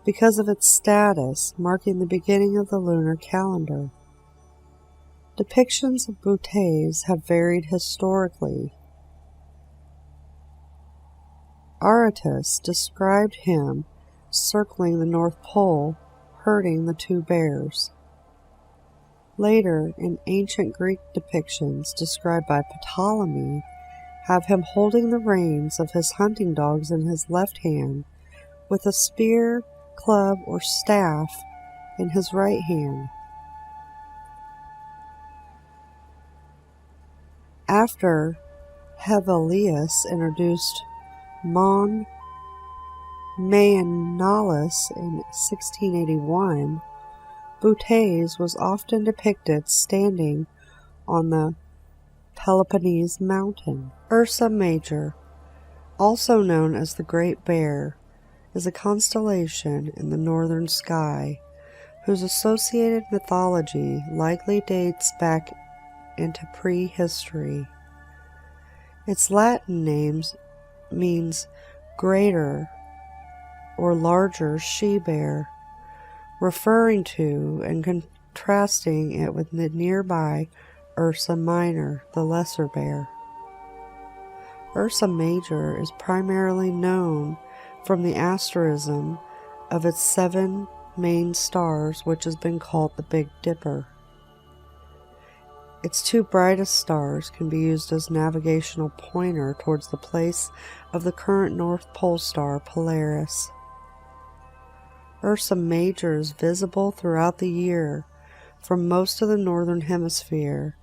because of its status marking the beginning of the lunar calendar. Depictions of Bootes have varied historically. Aratus described him circling the North Pole, herding the two bears. Later, in ancient Greek depictions described by Ptolemy, have him holding the reins of his hunting dogs in his left hand, with a spear, club, or staff in his right hand. After Hevelius introduced Mon Maenalus in 1681, Bootes was often depicted standing on the Peloponnese mountain. Ursa Major, also known as the Great Bear, is a constellation in the northern sky whose associated mythology likely dates back into prehistory. Its Latin name means greater or larger she-bear, referring to and contrasting it with the nearby Ursa Minor, the lesser bear. Ursa Major is primarily known from the asterism of its 7 main stars, which has been called the Big Dipper. Its 2 brightest stars can be used as navigational pointer towards the place of the current North Pole star Polaris. Ursa Major is visible throughout the year from most of the northern hemisphere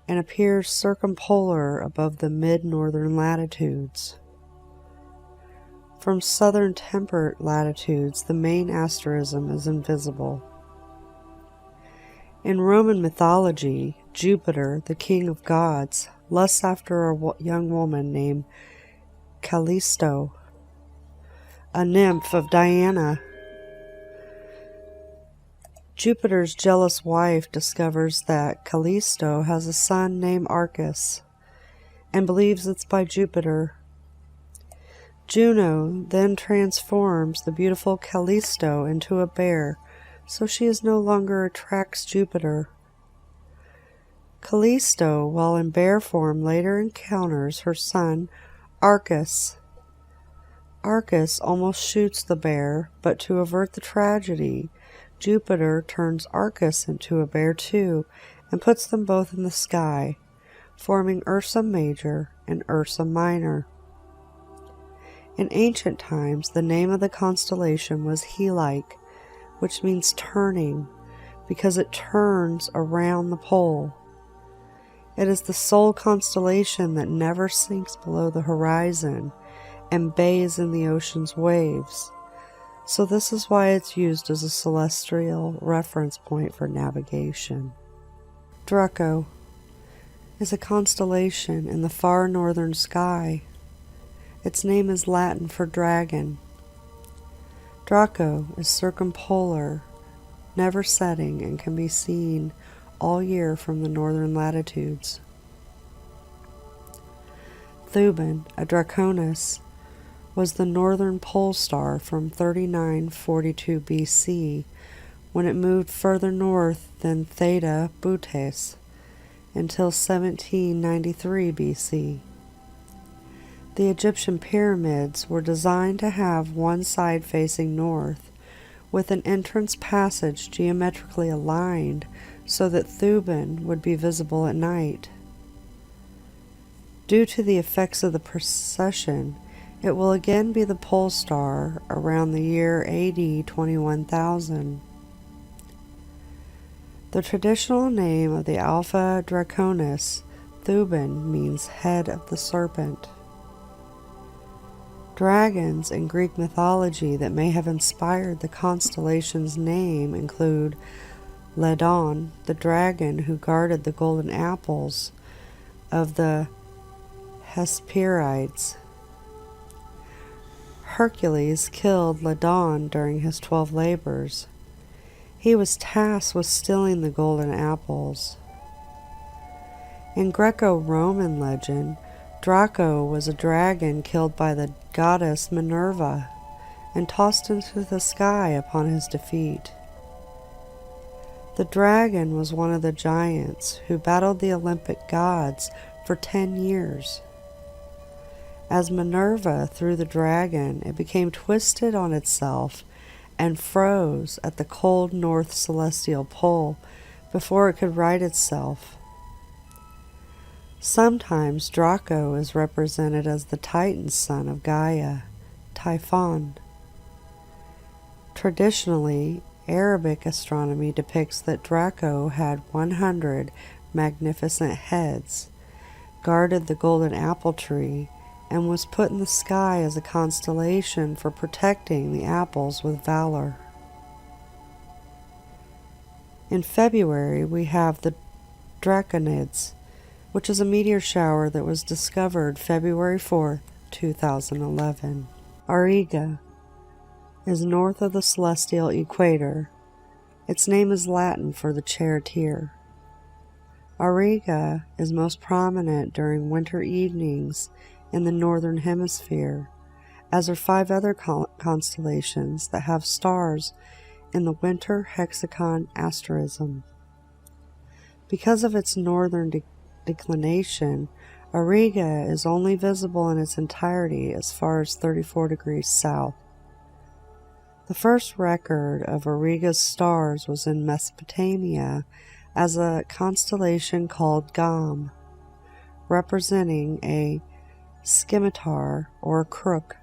and appears circumpolar above the mid-northern latitudes. From southern temperate latitudes, the main asterism is invisible. In Roman mythology, Jupiter, the king of gods, lusts after a young woman named Callisto, a nymph of Diana. Jupiter's jealous wife discovers that Callisto has a son named Arcus and believes it's by Jupiter. Juno then transforms the beautiful Callisto into a bear, so she no longer attracts Jupiter. Callisto, while in bear form, later encounters her son, Arcus. Arcus almost shoots the bear, but to avert the tragedy, Jupiter turns Arcus into a bear too, and puts them both in the sky, forming Ursa Major and Ursa Minor. In ancient times, the name of the constellation was Helic, which means turning, because it turns around the pole. It is the sole constellation that never sinks below the horizon and bathes in the ocean's waves, so this is why it's used as a celestial reference point for navigation. Draco is a constellation in the far northern sky. Its name is Latin for dragon. Draco is circumpolar, never setting, and can be seen all year from the northern latitudes. Thuban, a Draconis, was the northern pole star from 3942 BC when it moved further north than Theta Bootes until 1793 BC. The Egyptian pyramids were designed to have one side facing north, with an entrance passage geometrically aligned so that Thuban would be visible at night. Due to the effects of the precession, it will again be the pole star around the year AD 21,000. The traditional name of the Alpha Draconis, Thuban, means head of the serpent. Dragons in Greek mythology that may have inspired the constellation's name include Ladon, the dragon who guarded the golden apples of the Hesperides. Hercules killed Ladon during his 12 labors. He was tasked with stealing the golden apples. In Greco-Roman legend, Draco was a dragon killed by the goddess Minerva and tossed into the sky upon his defeat. The dragon was one of the giants who battled the Olympic gods for 10 years. As Minerva threw the dragon, it became twisted on itself and froze at the cold north celestial pole before it could right itself. Sometimes Draco is represented as the Titan son of Gaia, Typhon. Traditionally, Arabic astronomy depicts that Draco had 100 magnificent heads, guarded the golden apple tree, and was put in the sky as a constellation for protecting the apples with valor. In February, we have the Draconids, which is a meteor shower that was discovered February 4th, 2011. Auriga is north of the celestial equator. Its name is Latin for the charioteer. Auriga is most prominent during winter evenings in the northern hemisphere, as are 5 other constellations that have stars in the winter hexagon asterism. Because of its northern declination, Auriga is only visible in its entirety as far as 34 degrees south. The first record of Auriga's stars was in Mesopotamia as a constellation called Gam, representing a scimitar or crook.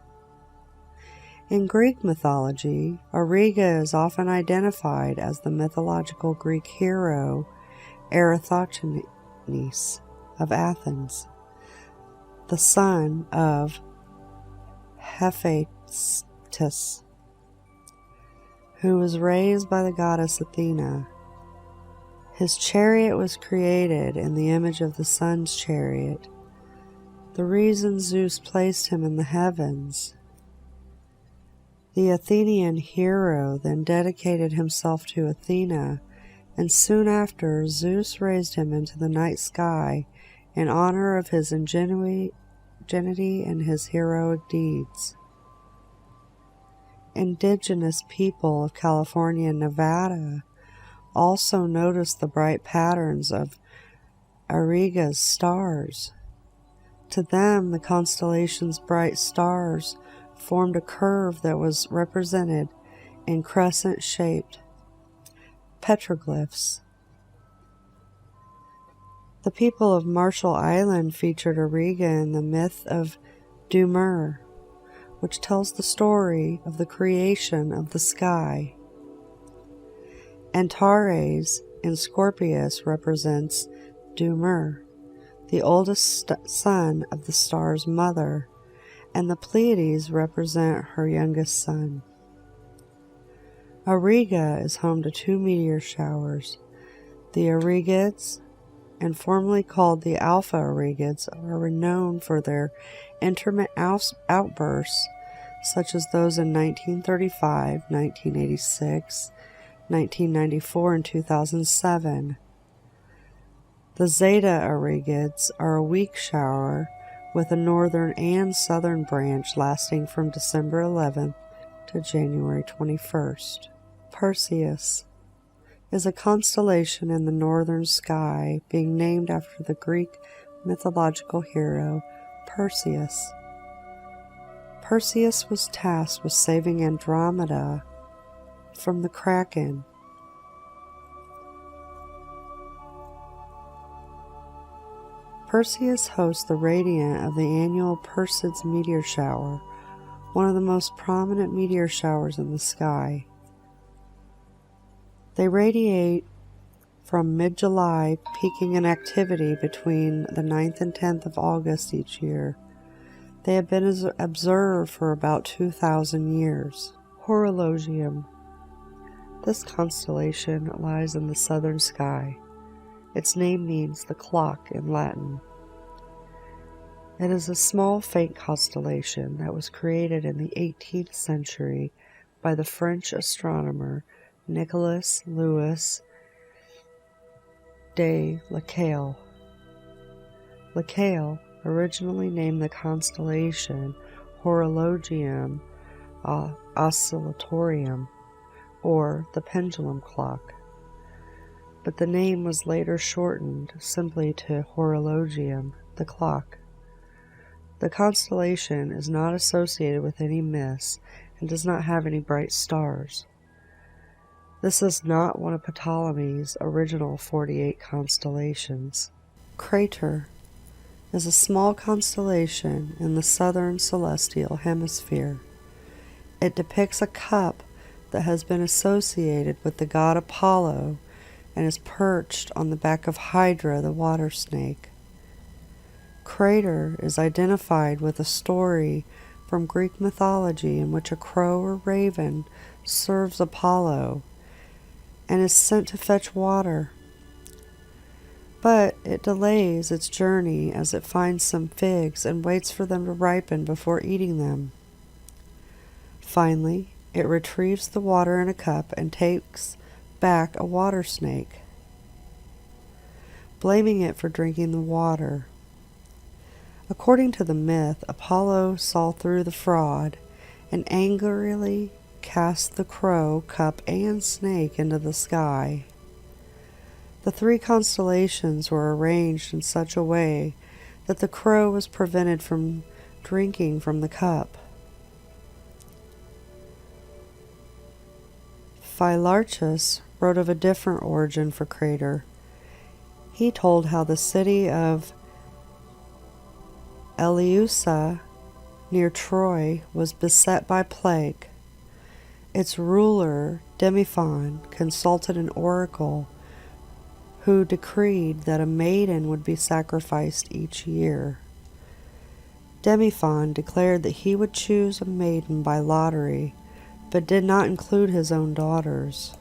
In Greek mythology, Auriga is often identified as the mythological Greek hero Eratosthenes of Athens, the son of Hephaestus, who was raised by the goddess Athena. His chariot was created in the image of the sun's chariot, the reason Zeus placed him in the heavens. The Athenian hero then dedicated himself to Athena, and soon after Zeus raised him into the night sky in honor of his ingenuity and his heroic deeds. Indigenous people of California and Nevada also noticed the bright patterns of Auriga's stars. To them, the constellation's bright stars formed a curve that was represented in crescent-shaped petroglyphs. The people of Marshall Island featured Auriga in the myth of Dumur, which tells the story of the creation of the sky. Antares in Scorpius represents Dumur, the oldest son of the star's mother, and the Pleiades represent her youngest son. Auriga is home to 2 meteor showers. The Aurigids, and formerly called the Alpha Aurigids, are renowned for their intermittent outbursts, such as those in 1935, 1986, 1994, and 2007. The Zeta Aurigids are a weak shower with a northern and southern branch lasting from December 11th to January 21st. Perseus is a constellation in the northern sky, being named after the Greek mythological hero Perseus. Perseus was tasked with saving Andromeda from the Kraken. Perseus hosts the radiant of the annual Perseids meteor shower, one of the most prominent meteor showers in the sky. They radiate from mid-July, peaking in activity between the 9th and 10th of August each year. They have been observed for about 2,000 years. Horologium. This constellation lies in the southern sky. Its name means the clock in Latin. It is a small, faint constellation that was created in the 18th century by the French astronomer Nicolas Louis de Lacaille. Lacaille originally named the constellation Horologium Oscillatorium, or the pendulum clock, but the name was later shortened simply to Horologium, the clock. The constellation is not associated with any myths and does not have any bright stars. This is not one of Ptolemy's original 48 constellations. Crater is a small constellation in the southern celestial hemisphere. It depicts a cup that has been associated with the god Apollo and is perched on the back of Hydra, the water snake. Crater is identified with a story from Greek mythology in which a crow or raven serves Apollo and is sent to fetch water. But it delays its journey as it finds some figs and waits for them to ripen before eating them. Finally, it retrieves the water in a cup and takes back a water snake, blaming it for drinking the water. According to the myth, Apollo saw through the fraud and angrily cast the crow, cup, and snake into the sky. The 3 constellations were arranged in such a way that the crow was prevented from drinking from the cup. Philarchus wrote of a different origin for Crater. He told how the city of Eleusa near Troy was beset by plague. Its ruler, Demiphon, consulted an oracle who decreed that a maiden would be sacrificed each year. Demiphon declared that he would choose a maiden by lottery, but did not include his own daughters.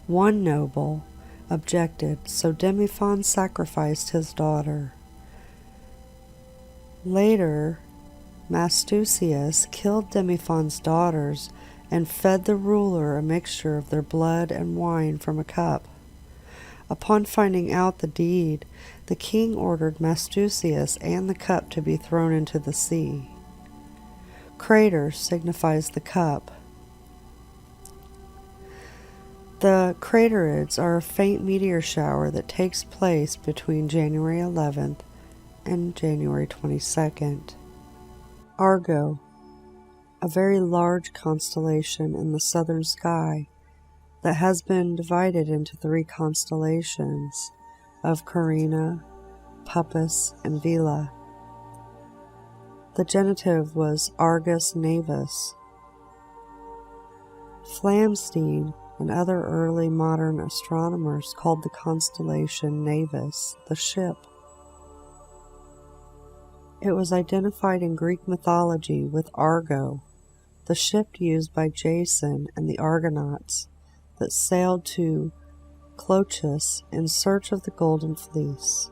One noble objected, so Demiphon sacrificed his daughter. Later, Mastusius killed Demiphon's daughters and fed the ruler a mixture of their blood and wine from a cup. Upon finding out the deed, the king ordered Mastusius and the cup to be thrown into the sea. Crater signifies the cup. The craterids are a faint meteor shower that takes place between January 11th and January 22nd. Argo, a very large constellation in the southern sky that has been divided into 3 constellations of Carina, Puppis, and Vela. The genitive was Argo Navis. Flamsteed and other early modern astronomers called the constellation Navis, the ship. It was identified in Greek mythology with Argo, the ship used by Jason and the Argonauts that sailed to Colchis in search of the Golden Fleece.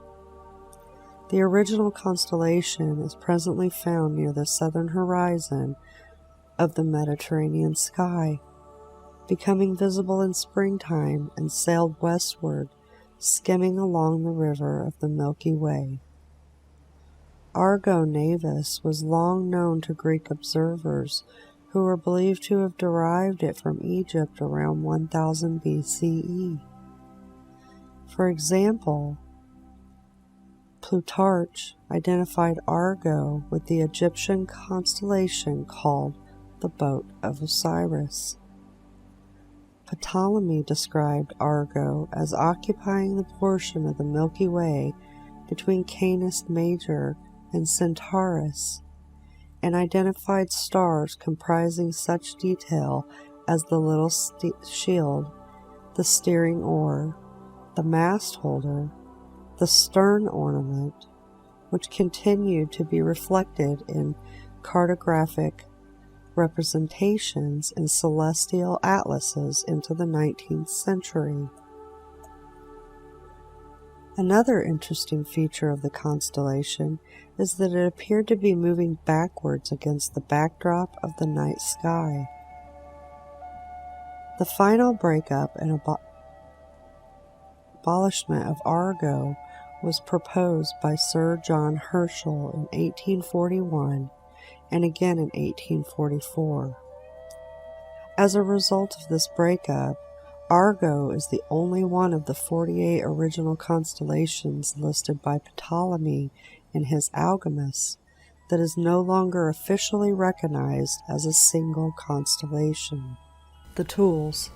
The original constellation is presently found near the southern horizon of the Mediterranean sky, becoming visible in springtime and sailed westward, skimming along the river of the Milky Way. Argo Navis was long known to Greek observers who were believed to have derived it from Egypt around 1000 BCE. For example, Plutarch identified Argo with the Egyptian constellation called the Boat of Osiris. Ptolemy described Argo as occupying the portion of the Milky Way between Canis Major and Centaurus, and identified stars comprising such detail as the little shield, the steering oar, the mast holder, the stern ornament, which continued to be reflected in cartographic representations in celestial atlases into the 19th century. Another interesting feature of the constellation is that it appeared to be moving backwards against the backdrop of the night sky. The final breakup and abolishment of Argo was proposed by Sir John Herschel in 1841 and again in 1844. As a result of this breakup, Argo is the only one of the 48 original constellations listed by Ptolemy in his Almagest that is no longer officially recognized as a single constellation. The tools.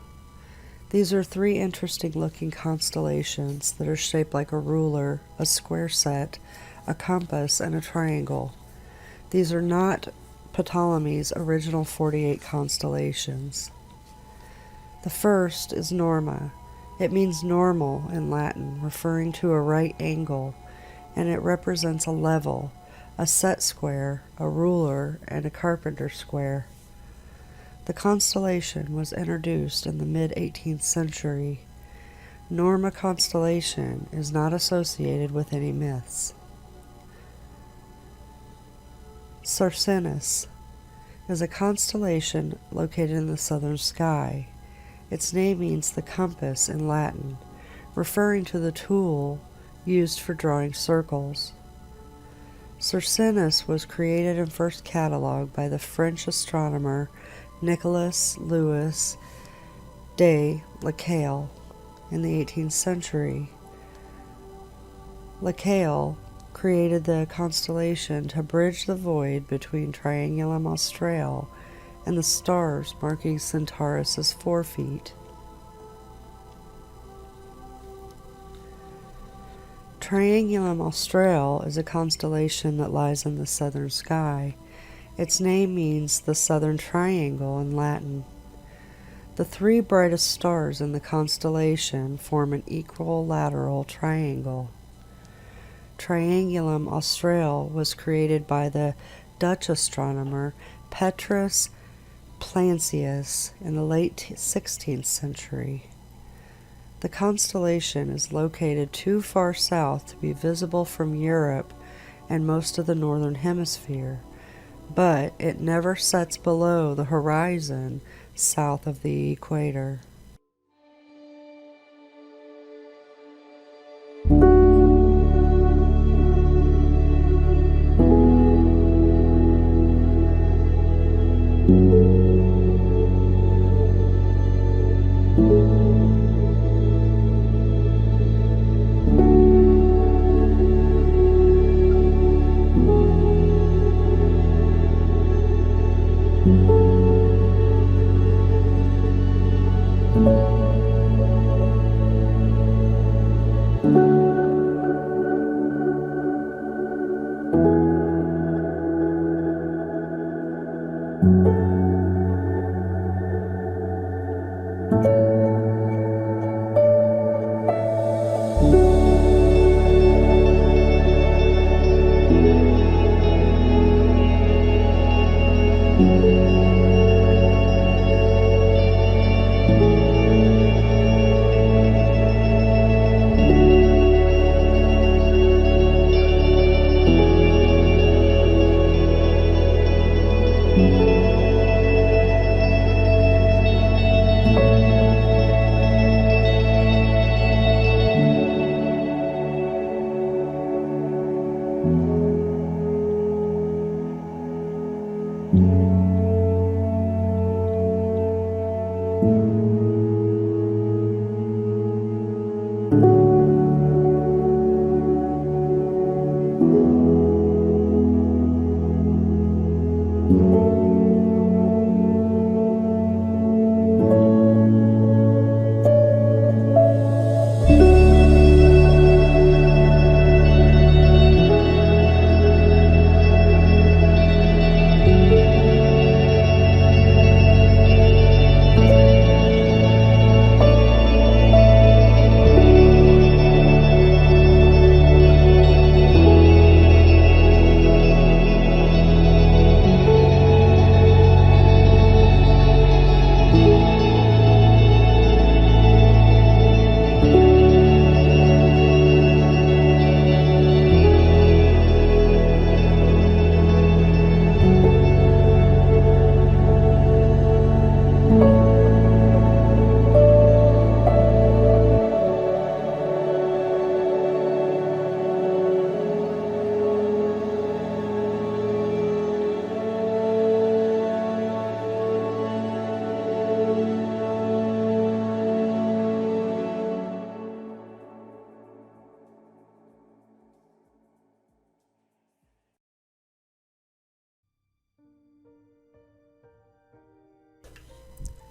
These are three interesting looking constellations that are shaped like a ruler, a square set, a compass, and a triangle. These are not Ptolemy's original 48 constellations. The first is Norma. It means normal in Latin, referring to a right angle, and it represents a level, a set square, a ruler, and a carpenter square. The constellation was introduced in the mid-18th century. Norma constellation is not associated with any myths. Ceres is a constellation located in the southern sky. Its name means the compass in Latin, referring to the tool used for drawing circles. Ceres was created and first catalogued by the French astronomer Nicolas Louis de Lacaille in the 18th century. Lacaille created the constellation to bridge the void between Triangulum Australe and the stars marking Centaurus's forefeet. Triangulum Australe is a constellation that lies in the southern sky. Its name means the southern triangle in Latin. The three brightest stars in the constellation form an equilateral triangle. Triangulum Australe was created by the Dutch astronomer Petrus Plancius in the late 16th century. The constellation is located too far south to be visible from Europe and most of the northern hemisphere, but it never sets below the horizon south of the equator.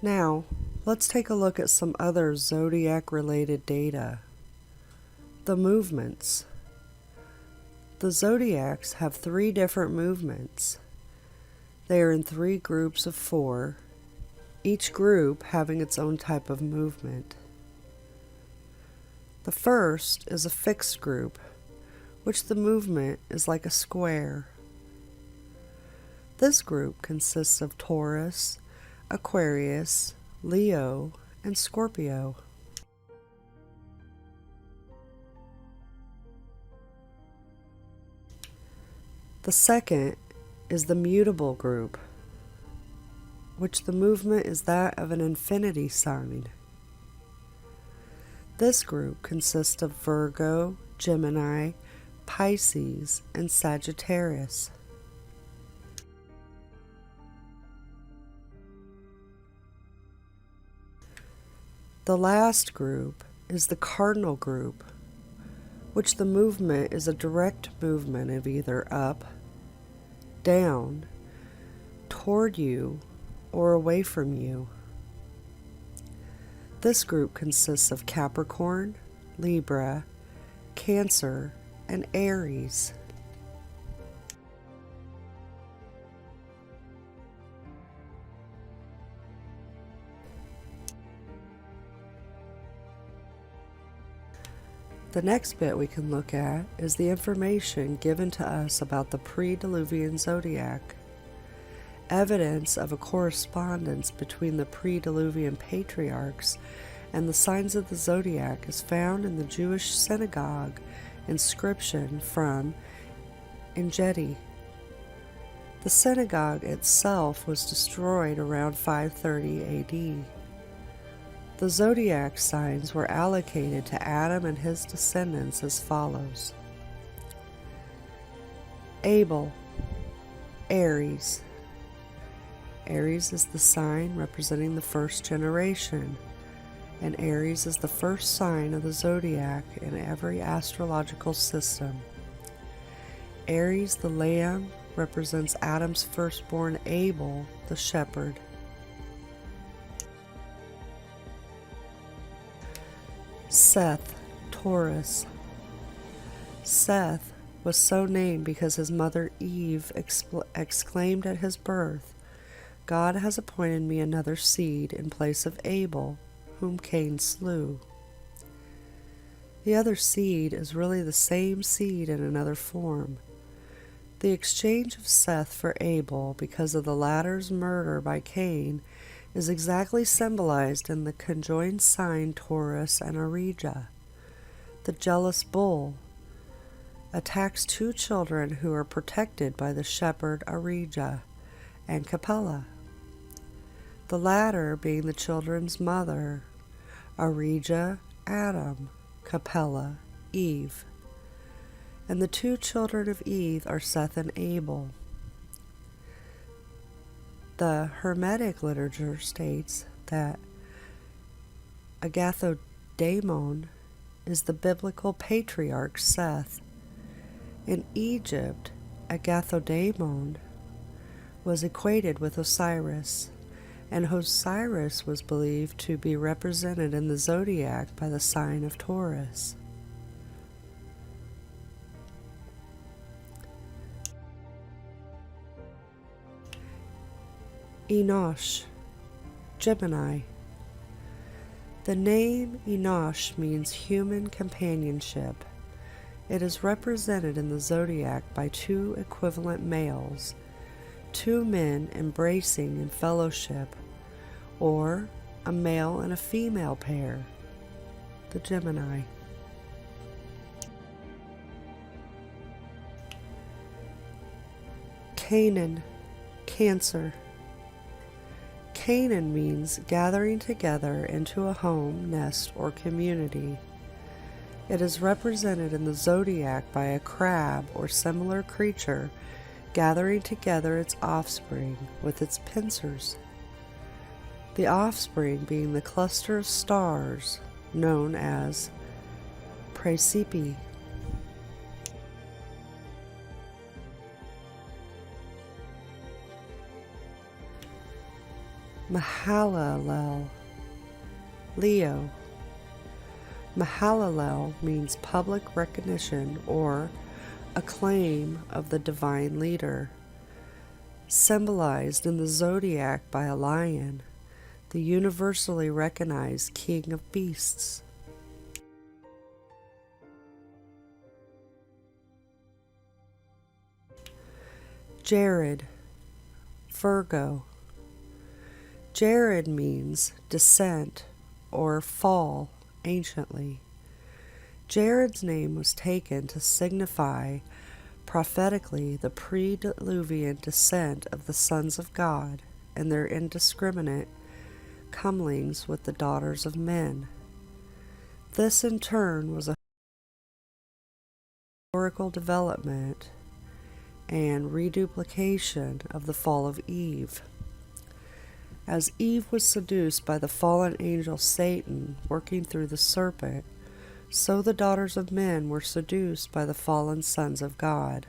Now, let's take a look at some other zodiac-related data. The movements. The zodiacs have 3 different movements. They are in 3 groups of 4, each group having its own type of movement. The first is a fixed group, which the movement is like a square. This group consists of Taurus, Aquarius, Leo, and Scorpio. The second is the mutable group, which the movement is that of an infinity sign. This group consists of Virgo, Gemini, Pisces, and Sagittarius. The last group is the cardinal group, which the movement is a direct movement of either up, down, toward you, or away from you. This group consists of Capricorn, Libra, Cancer, and Aries. The next bit we can look at is the information given to us about the pre-Diluvian zodiac. Evidence of a correspondence between the pre-Diluvian patriarchs and the signs of the zodiac is found in the Jewish synagogue inscription from Engedi. The synagogue itself was destroyed around 530 AD. The zodiac signs were allocated to Adam and his descendants as follows. Abel, Aries. Aries is the sign representing the first generation, and Aries is the first sign of the zodiac in every astrological system. Aries, the lamb, represents Adam's firstborn Abel, the shepherd. Seth, Taurus. Seth was so named because his mother Eve exclaimed at his birth, "God has appointed me another seed in place of Abel, whom Cain slew." The other seed is really the same seed in another form. The exchange of Seth for Abel because of the latter's murder by Cain is exactly symbolized in the conjoined sign Taurus and Auriga. The jealous bull attacks two children who are protected by the shepherd Auriga and Capella, the latter being the children's mother, Auriga, Adam, Capella, Eve. And the two children of Eve are Seth and Abel. The Hermetic literature states that Agathodaimon is the biblical patriarch Seth. In Egypt, Agathodaimon was equated with Osiris, and Osiris was believed to be represented in the zodiac by the sign of Taurus. Enosh, Gemini. The name Enosh means human companionship. It is represented in the zodiac by two equivalent males, two men embracing in fellowship, or a male and a female pair, the Gemini. Canaan, Cancer. Canaan means gathering together into a home, nest, or community. It is represented in the zodiac by a crab or similar creature gathering together its offspring with its pincers. The offspring being the cluster of stars known as Praesepe. Mahalalel, Leo. Mahalalel means public recognition or acclaim of the divine leader, symbolized in the zodiac by a lion, the universally recognized king of beasts. Jared, Virgo. Jared means descent or fall anciently. Jared's name was taken to signify prophetically the pre-diluvian descent of the sons of God and their indiscriminate comings with the daughters of men. This in turn was a historical development and reduplication of the fall of Eve. As Eve was seduced by the fallen angel Satan working through the serpent, so the daughters of men were seduced by the fallen sons of God.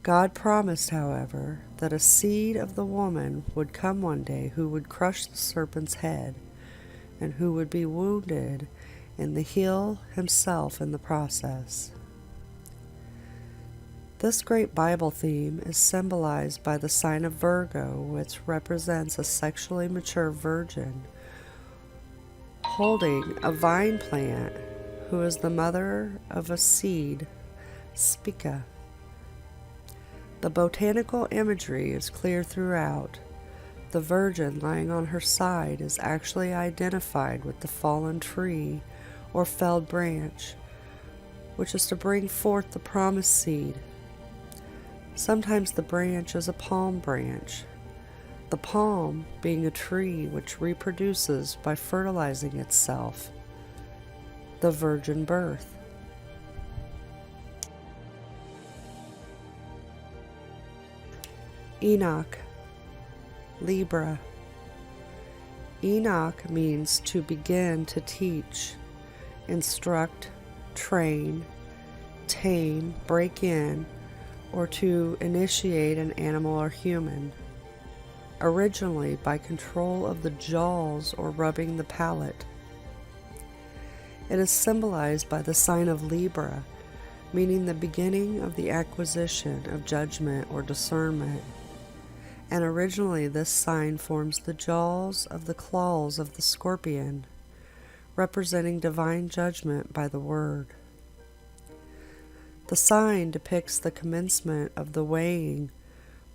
God promised, however, that a seed of the woman would come one day who would crush the serpent's head, and who would be wounded in the heel himself in the process. This great Bible theme is symbolized by the sign of Virgo, which represents a sexually mature virgin holding a vine plant, who is the mother of a seed, Spica. The botanical imagery is clear throughout. The virgin lying on her side is actually identified with the fallen tree or felled branch, which is to bring forth the promised seed. Sometimes the branch is a palm branch, the palm being a tree which reproduces by fertilizing itself, the virgin birth. Enoch, Libra. Enoch means to begin to teach, instruct, train, tame, break in, or to initiate an animal or human, originally by control of the jaws or rubbing the palate. It is symbolized by the sign of Libra, meaning the beginning of the acquisition of judgment or discernment, and originally this sign forms the jaws of the claws of the scorpion, representing divine judgment by the word. The sign depicts the commencement of the weighing,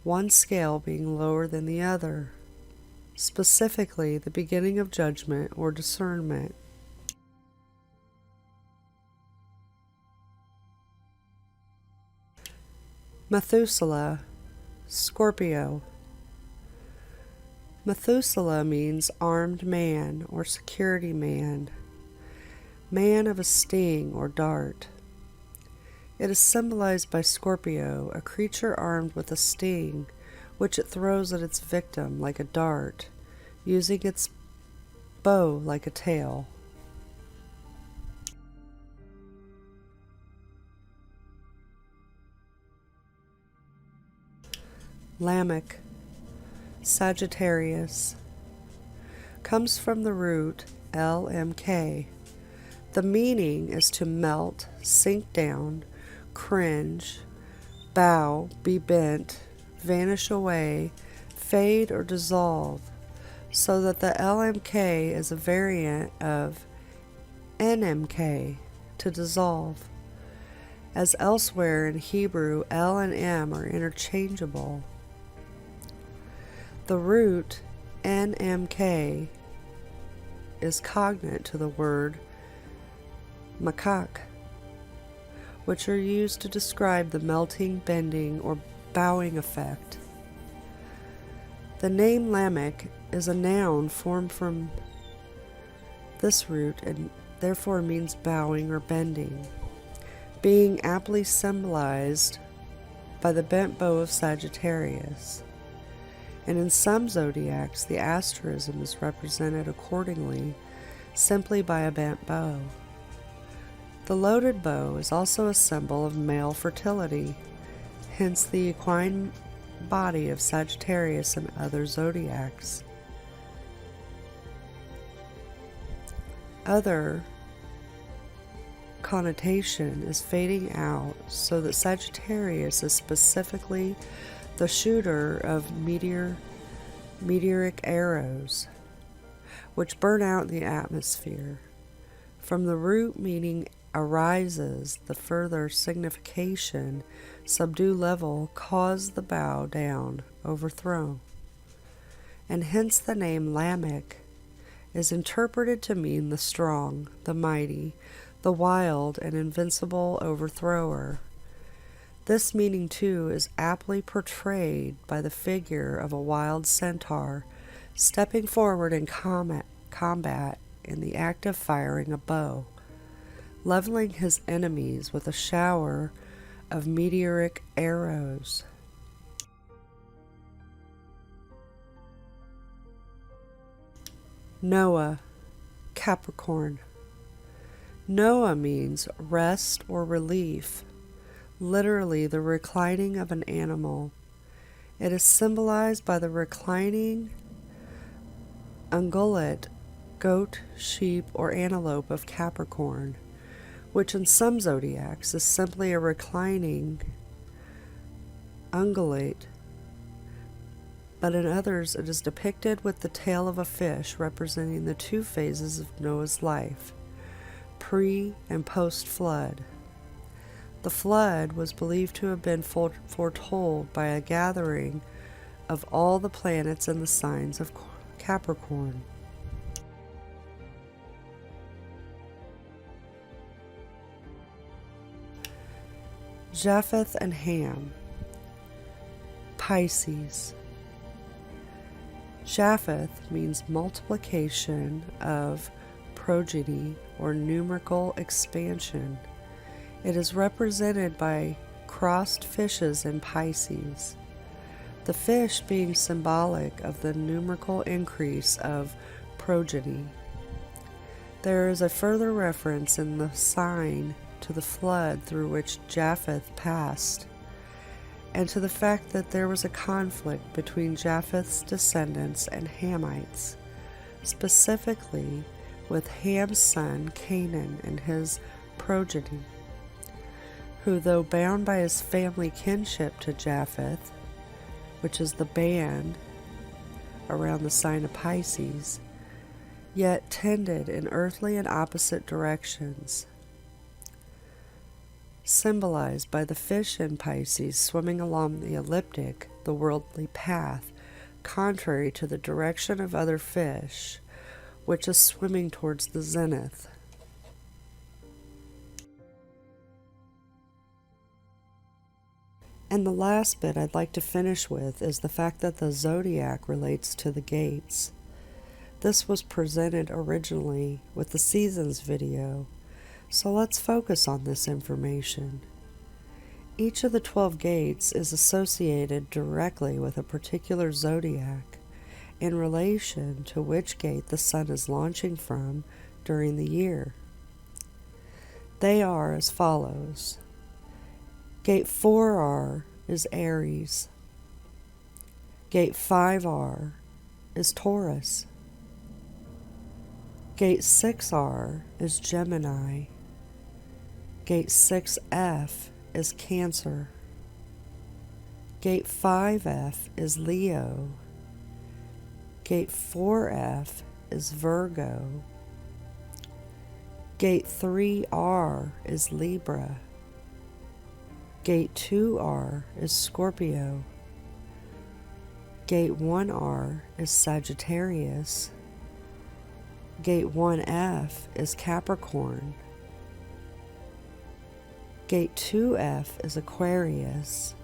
one scale being lower than the other, specifically the beginning of judgment or discernment. Methuselah, Scorpio. Methuselah means armed man or security man, man of a sting or dart. It is symbolized by Scorpio, a creature armed with a sting, which it throws at its victim like a dart, using its bow like a tail. Lamech, Sagittarius, comes from the root LMK. The meaning is to melt, sink down, cringe, bow, be bent, vanish away, fade, or dissolve, so that the LMK is a variant of NMK, to dissolve. As elsewhere in Hebrew, L and M are interchangeable. The root NMK is cognate to the word makak, which are used to describe the melting, bending, or bowing effect. The name Lamech is a noun formed from this root and therefore means bowing or bending, being aptly symbolized by the bent bow of Sagittarius. And in some zodiacs, the asterism is represented accordingly simply by a bent bow. The loaded bow is also a symbol of male fertility, hence the equine body of Sagittarius and other zodiacs. Other connotation is fading out so that Sagittarius is specifically the shooter of meteoric arrows, which burn out in the atmosphere. From the root meaning arises, the further signification, subdue level, cause the bow down, overthrown. And hence the name Lamech is interpreted to mean the strong, the mighty, the wild and invincible overthrower. This meaning, too, is aptly portrayed by the figure of a wild centaur stepping forward in combat in the act of firing a bow, leveling his enemies with a shower of meteoric arrows. Noah, Capricorn. Noah means rest or relief, literally the reclining of an animal. It is symbolized by the reclining ungulate, goat, sheep, or antelope of Capricorn, which in some zodiacs is simply a reclining ungulate, but in others it is depicted with the tail of a fish, representing the two phases of Noah's life, pre- and post-flood. The flood was believed to have been foretold by a gathering of all the planets in the signs of Capricorn. Japheth and Ham, Pisces. Japheth means multiplication of progeny or numerical expansion. It is represented by crossed fishes in Pisces, the fish being symbolic of the numerical increase of progeny. There is a further reference in the sign to the flood through which Japheth passed, and to the fact that there was a conflict between Japheth's descendants and Hamites, specifically with Ham's son Canaan and his progeny, who, though bound by his family kinship to Japheth, which is the band around the sign of Pisces, yet tended in earthly and opposite directions. symbolized by the fish in Pisces swimming along the ecliptic, the worldly path, contrary to the direction of other fish, which is swimming towards the zenith. And the last bit I'd like to finish with is the fact that the zodiac relates to the gates. This was presented originally with the seasons video, so let's focus on this information. Each of the 12 gates is associated directly with a particular zodiac in relation to which gate the sun is launching from during the year. They are as follows. Gate 4R is Aries. Gate 5R is Taurus. Gate 6R is Gemini. Gate 6F is Cancer. Gate 5F is Leo. Gate 4F is Virgo. Gate 3R is Libra. Gate 2R is Scorpio. Gate 1R is Sagittarius. Gate 1F is Capricorn. Gate 2F is Aquarius.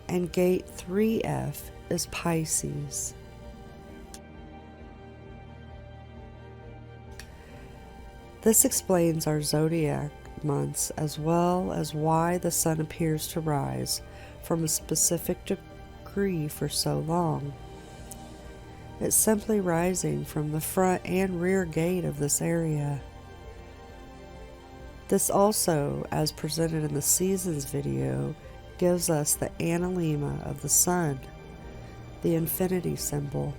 And Gate 3F is Pisces. This explains our zodiac months as well as why the sun appears to rise from a specific degree for so long. It's simply rising from the front and rear gate of this area. This also, as presented in the seasons video, gives us the analemma of the sun, the infinity symbol.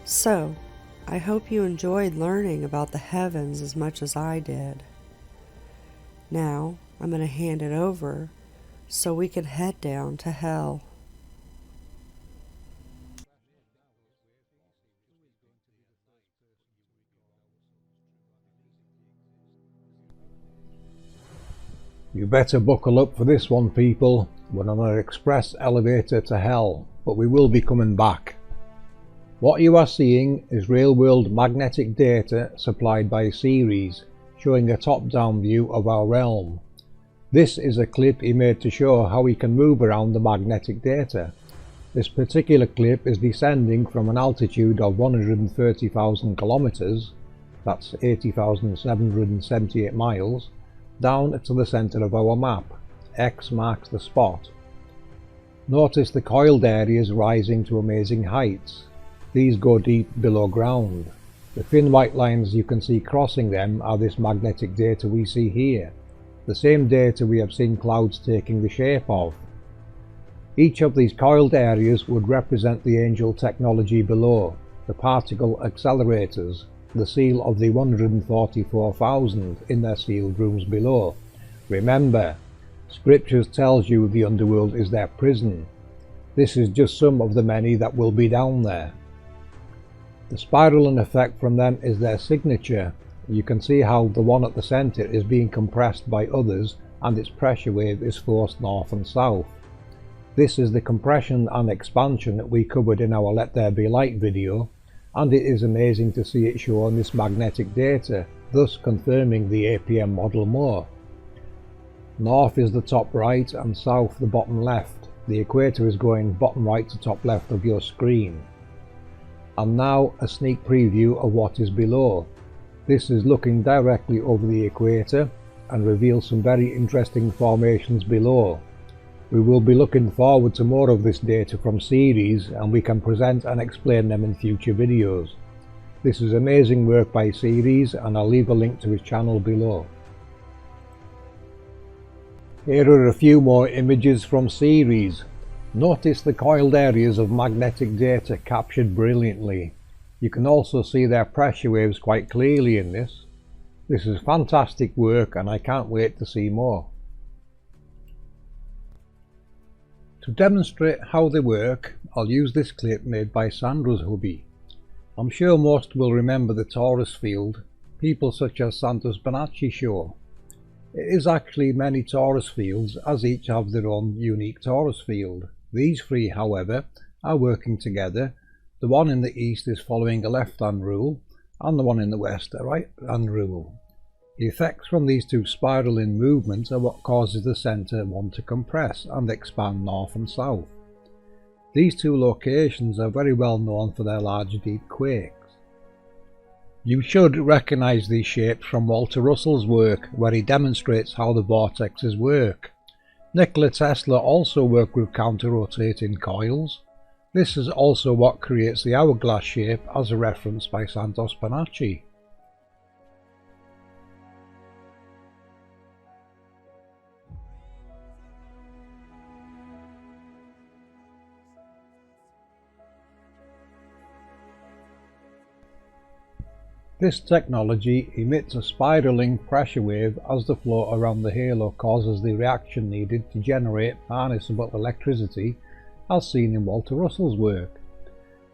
So, I hope you enjoyed learning about the heavens as much as I did. Now, I'm going to hand it over so we can head down to hell. You better buckle up for this one, people. We're on an express elevator to hell, but we will be coming back. What you are seeing is real-world magnetic data supplied by Ceres, showing a top-down view of our realm. This is a clip he made to show how we can move around the magnetic data. This particular clip is descending from an altitude of 130,000 kilometers, that's 80,778 miles, down to the center of our map. X marks the spot. Notice the coiled areas rising to amazing heights. These go deep below ground. The thin white lines you can see crossing them are this magnetic data we see here, the same data we have seen clouds taking the shape of. Each of these coiled areas would represent the angel technology below, the particle accelerators, the seal of the 144,000 in their sealed rooms below. Remember, scriptures tells you the underworld is their prison. This is just some of the many that will be down there. The spiraling effect from them is their signature. You can see how the one at the center is being compressed by others and its pressure wave is forced north and south. This is the compression and expansion that we covered in our Let There Be Light video, and it is amazing to see it show on this magnetic data, thus confirming the APM model more. North is the top right and south the bottom left. The equator is going bottom right to top left of your screen. And now a sneak preview of what is below. This is looking directly over the equator and reveals some very interesting formations below. We will be looking forward to more of this data from Ceres, and we can present and explain them in future videos. This is amazing work by Ceres, and I'll leave a link to his channel below. Here are a few more images from Ceres. Notice the coiled areas of magnetic data captured brilliantly. You can also see their pressure waves quite clearly in this. This is fantastic work and I can't wait to see more. To demonstrate how they work, I'll use this clip made by Sandra's hubby. I'm sure most will remember the Taurus field people such as Santos Bonacci show. It is actually many Taurus fields, as each have their own unique Taurus field. These three, however, are working together. The one in the east is following a left-hand rule, and the one in the west a right-hand rule. The effects from these two spiraling movements are what causes the centre one to compress and expand north and south. These two locations are very well known for their large deep quakes. You should recognise these shapes from Walter Russell's work, where he demonstrates how the vortexes work. Nikola Tesla also worked with counter-rotating coils. This is also what creates the hourglass shape as referenced by Santos Bonacci. This technology emits a spiraling pressure wave as the flow around the halo causes the reaction needed to generate harnessable electricity, as seen in Walter Russell's work.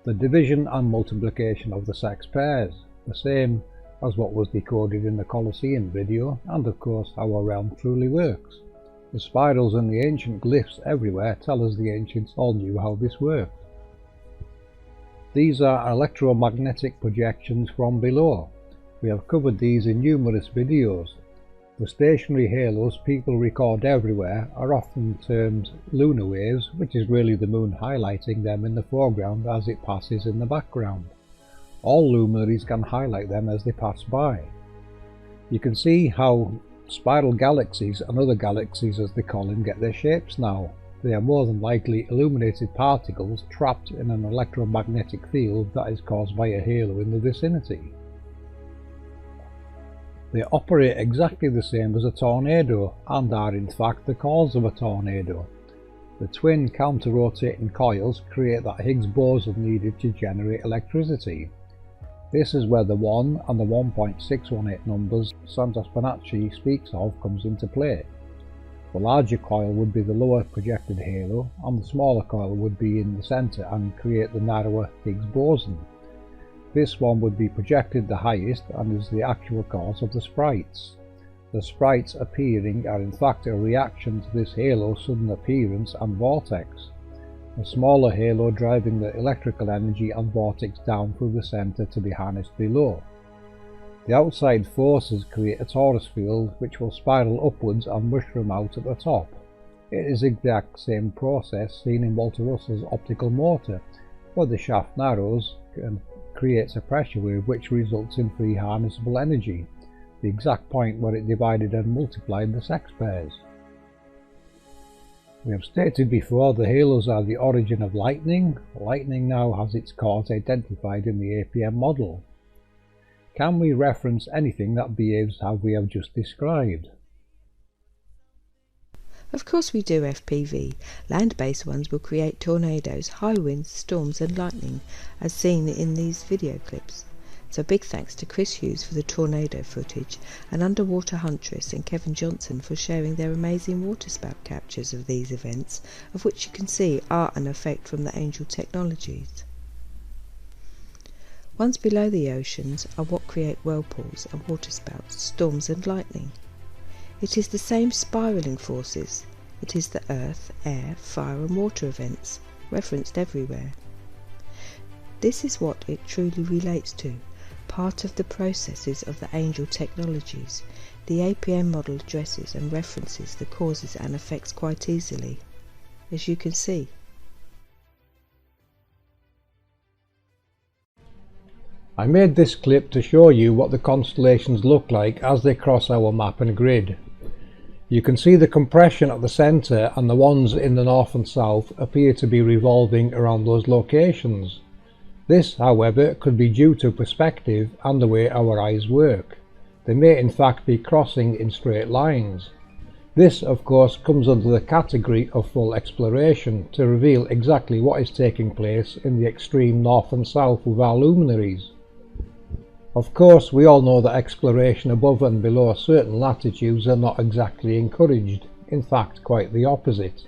The division and multiplication of the sex pairs, the same as what was decoded in the Colosseum video, and of course how our realm truly works. The spirals and the ancient glyphs everywhere tell us the ancients all knew how this worked. These are electromagnetic projections from below. We have covered these in numerous videos. The stationary halos people record everywhere are often termed lunar waves, which is really the moon highlighting them in the foreground as it passes in the background. All luminaries can highlight them as they pass by. You can see how spiral galaxies and other galaxies, as they call them, get their shapes now. They are more than likely illuminated particles trapped in an electromagnetic field that is caused by a halo in the vicinity. They operate exactly the same as a tornado and are in fact the cause of a tornado. The twin counter-rotating coils create that Higgs boson needed to generate electricity. This is where the 1 and the 1.618 numbers Santos Bonacci speaks of comes into play. The larger coil would be the lower projected halo, and the smaller coil would be in the centre and create the narrower Higgs boson. This one would be projected the highest and is the actual cause of the sprites. The sprites appearing are in fact a reaction to this halo's sudden appearance and vortex. A smaller halo driving the electrical energy and vortex down through the centre to be harnessed below. The outside forces create a torus field which will spiral upwards and mushroom out at the top. It is the exact same process seen in Walter Russell's optical motor, where the shaft narrows and creates a pressure wave which results in free harnessable energy, the exact point where it divided and multiplied the sex pairs. We have stated before the halos are the origin of lightning. Lightning now has its cause identified in the APM model. Can we reference anything that behaves how we have just described? Of course we do, FPV. Land-based ones will create tornadoes, high winds, storms and lightning, as seen in these video clips. So big thanks to Chris Hughes for the tornado footage, and Underwater Huntress and Kevin Johnson for sharing their amazing waterspout captures of these events, of which you can see are an effect from the Angel technologies. Ones below the oceans are what create whirlpools and waterspouts, storms and lightning. It is the same spiralling forces. It is the earth, air, fire and water events, referenced everywhere. This is what it truly relates to, part of the processes of the Angel technologies. The APM model addresses and references the causes and effects quite easily, as you can see. I made this clip to show you what the constellations look like as they cross our map and grid. You can see the compression at the centre, and the ones in the north and south appear to be revolving around those locations. This, however, could be due to perspective and the way our eyes work. They may in fact be crossing in straight lines. This, of course, comes under the category of full exploration to reveal exactly what is taking place in the extreme north and south with our luminaries. Of course, we all know that exploration above and below certain latitudes are not exactly encouraged, in fact quite the opposite.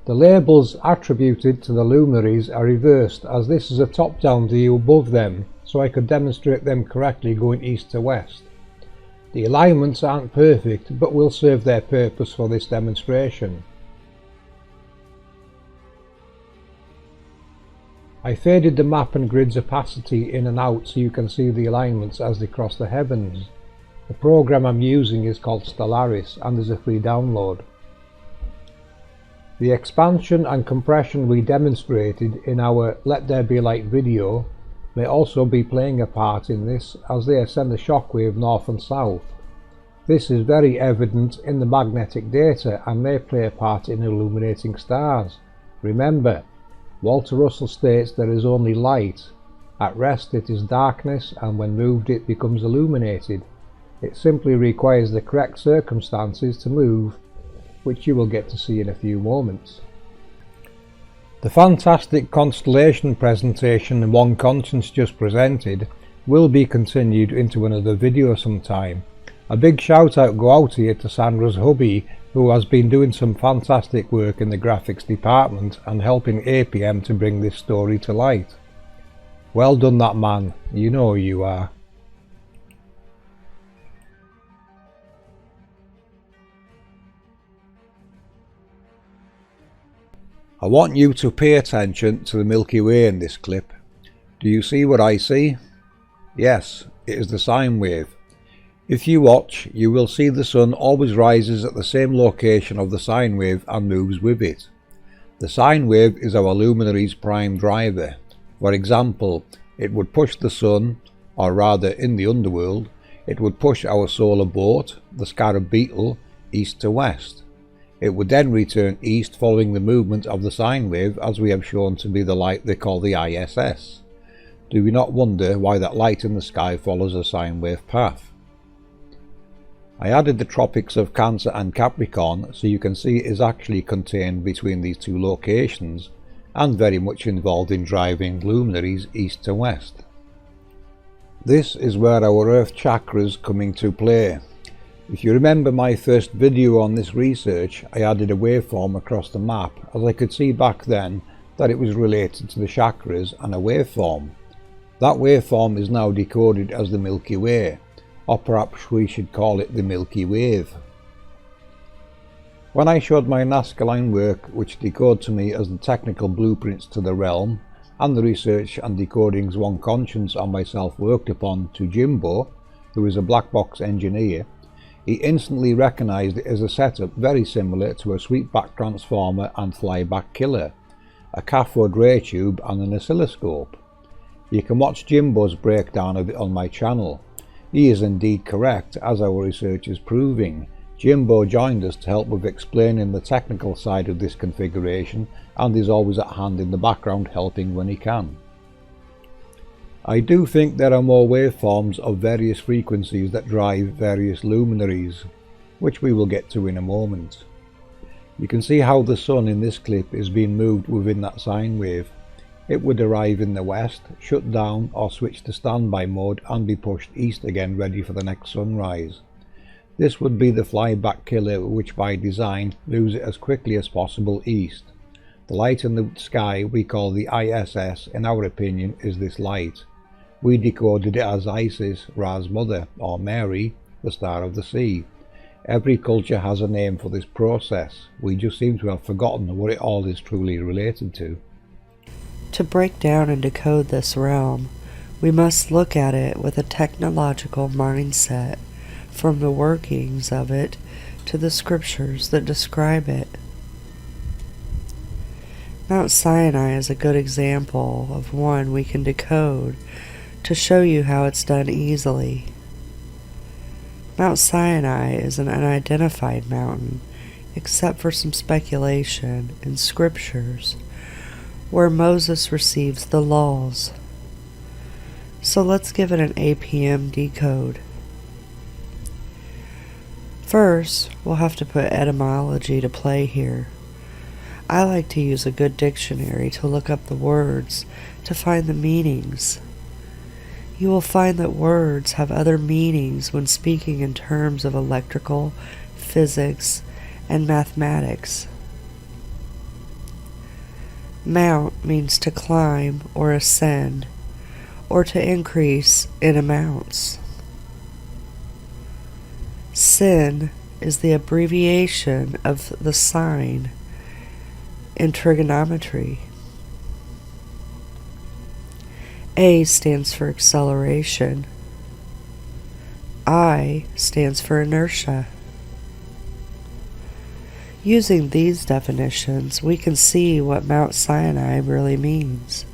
The labels attributed to the luminaries are reversed, as this is a top-down view above them, so I could demonstrate them correctly going east to west. The alignments aren't perfect, but will serve their purpose for this demonstration. I faded the map and grid's opacity in and out so you can see the alignments as they cross the heavens. The program I'm using is called Stellaris and is a free download. The expansion and compression we demonstrated in our Let There Be Light video may also be playing a part in this, as they send a shockwave north and south. This is very evident in the magnetic data and may play a part in illuminating stars. Remember, Walter Russell states there is only light. At rest it is darkness, and when moved it becomes illuminated. It simply requires the correct circumstances to move, which you will get to see in a few moments. The fantastic constellation presentation One Conscience just presented will be continued into another video sometime. A big shout out go out here to Sandra's hubby, who has been doing some fantastic work in the graphics department and helping APM to bring this story to light. Well done that man, you know who you are. I want you to pay attention to the Milky Way in this clip. Do you see what I see? Yes, it is the sine wave. If you watch, you will see the sun always rises at the same location of the sine wave and moves with it. The sine wave is our luminary's prime driver. For example, it would push the sun, or rather in the underworld, it would push our solar boat, the scarab beetle, east to west. It would then return east following the movement of the sine wave, as we have shown to be the light they call the ISS. Do we not wonder why that light in the sky follows a sine wave path? I added the tropics of Cancer and Capricorn so you can see it is actually contained between these two locations and very much involved in driving luminaries east to west. This is where our earth chakras come into play. If you remember my first video on this research, I added a waveform across the map, as I could see back then that it was related to the chakras and a waveform. That waveform is now decoded as the Milky Way, or perhaps we should call it the Milky Wave. When I showed my Nazca line work, which decoded to me as the technical blueprints to the realm, and the research and decodings One Conscience and myself worked upon, to Jimbo, who is a black box engineer, he instantly recognised it as a setup very similar to a sweepback transformer and flyback killer, a cathode ray tube and an oscilloscope. You can watch Jimbo's breakdown of it on my channel. He is indeed correct, as our research is proving. Jimbo joined us to help with explaining the technical side of this configuration and is always at hand in the background helping when he can. I do think there are more waveforms of various frequencies that drive various luminaries, which we will get to in a moment. You can see how the sun in this clip is being moved within that sine wave. It would arrive in the west, shut down or switch to standby mode and be pushed east again ready for the next sunrise. This would be the flyback killer, which by design moves it as quickly as possible east. The light in the sky we call the ISS, in our opinion, is this light. We decoded it as Isis, Ra's mother, or Mary, the star of the sea. Every culture has a name for this process. We just seem to have forgotten what it all is truly related to. To break down and decode this realm, we must look at it with a technological mindset, from the workings of it to the scriptures that describe it. Mount Sinai is a good example of one we can decode to show you how it's done easily. Mount Sinai is an unidentified mountain, except for some speculation in scriptures, where Moses receives the laws. So let's give it an APM decode. First, we'll have to put etymology to play here. I like to use a good dictionary to look up the words to find the meanings. You will find that words have other meanings when speaking in terms of electrical, physics, and mathematics. Mount means to climb or ascend, or to increase in amounts. Sin is the abbreviation of the sign in trigonometry. A stands for acceleration. I stands for inertia. Using these definitions, we can see what Mount Sinai really means.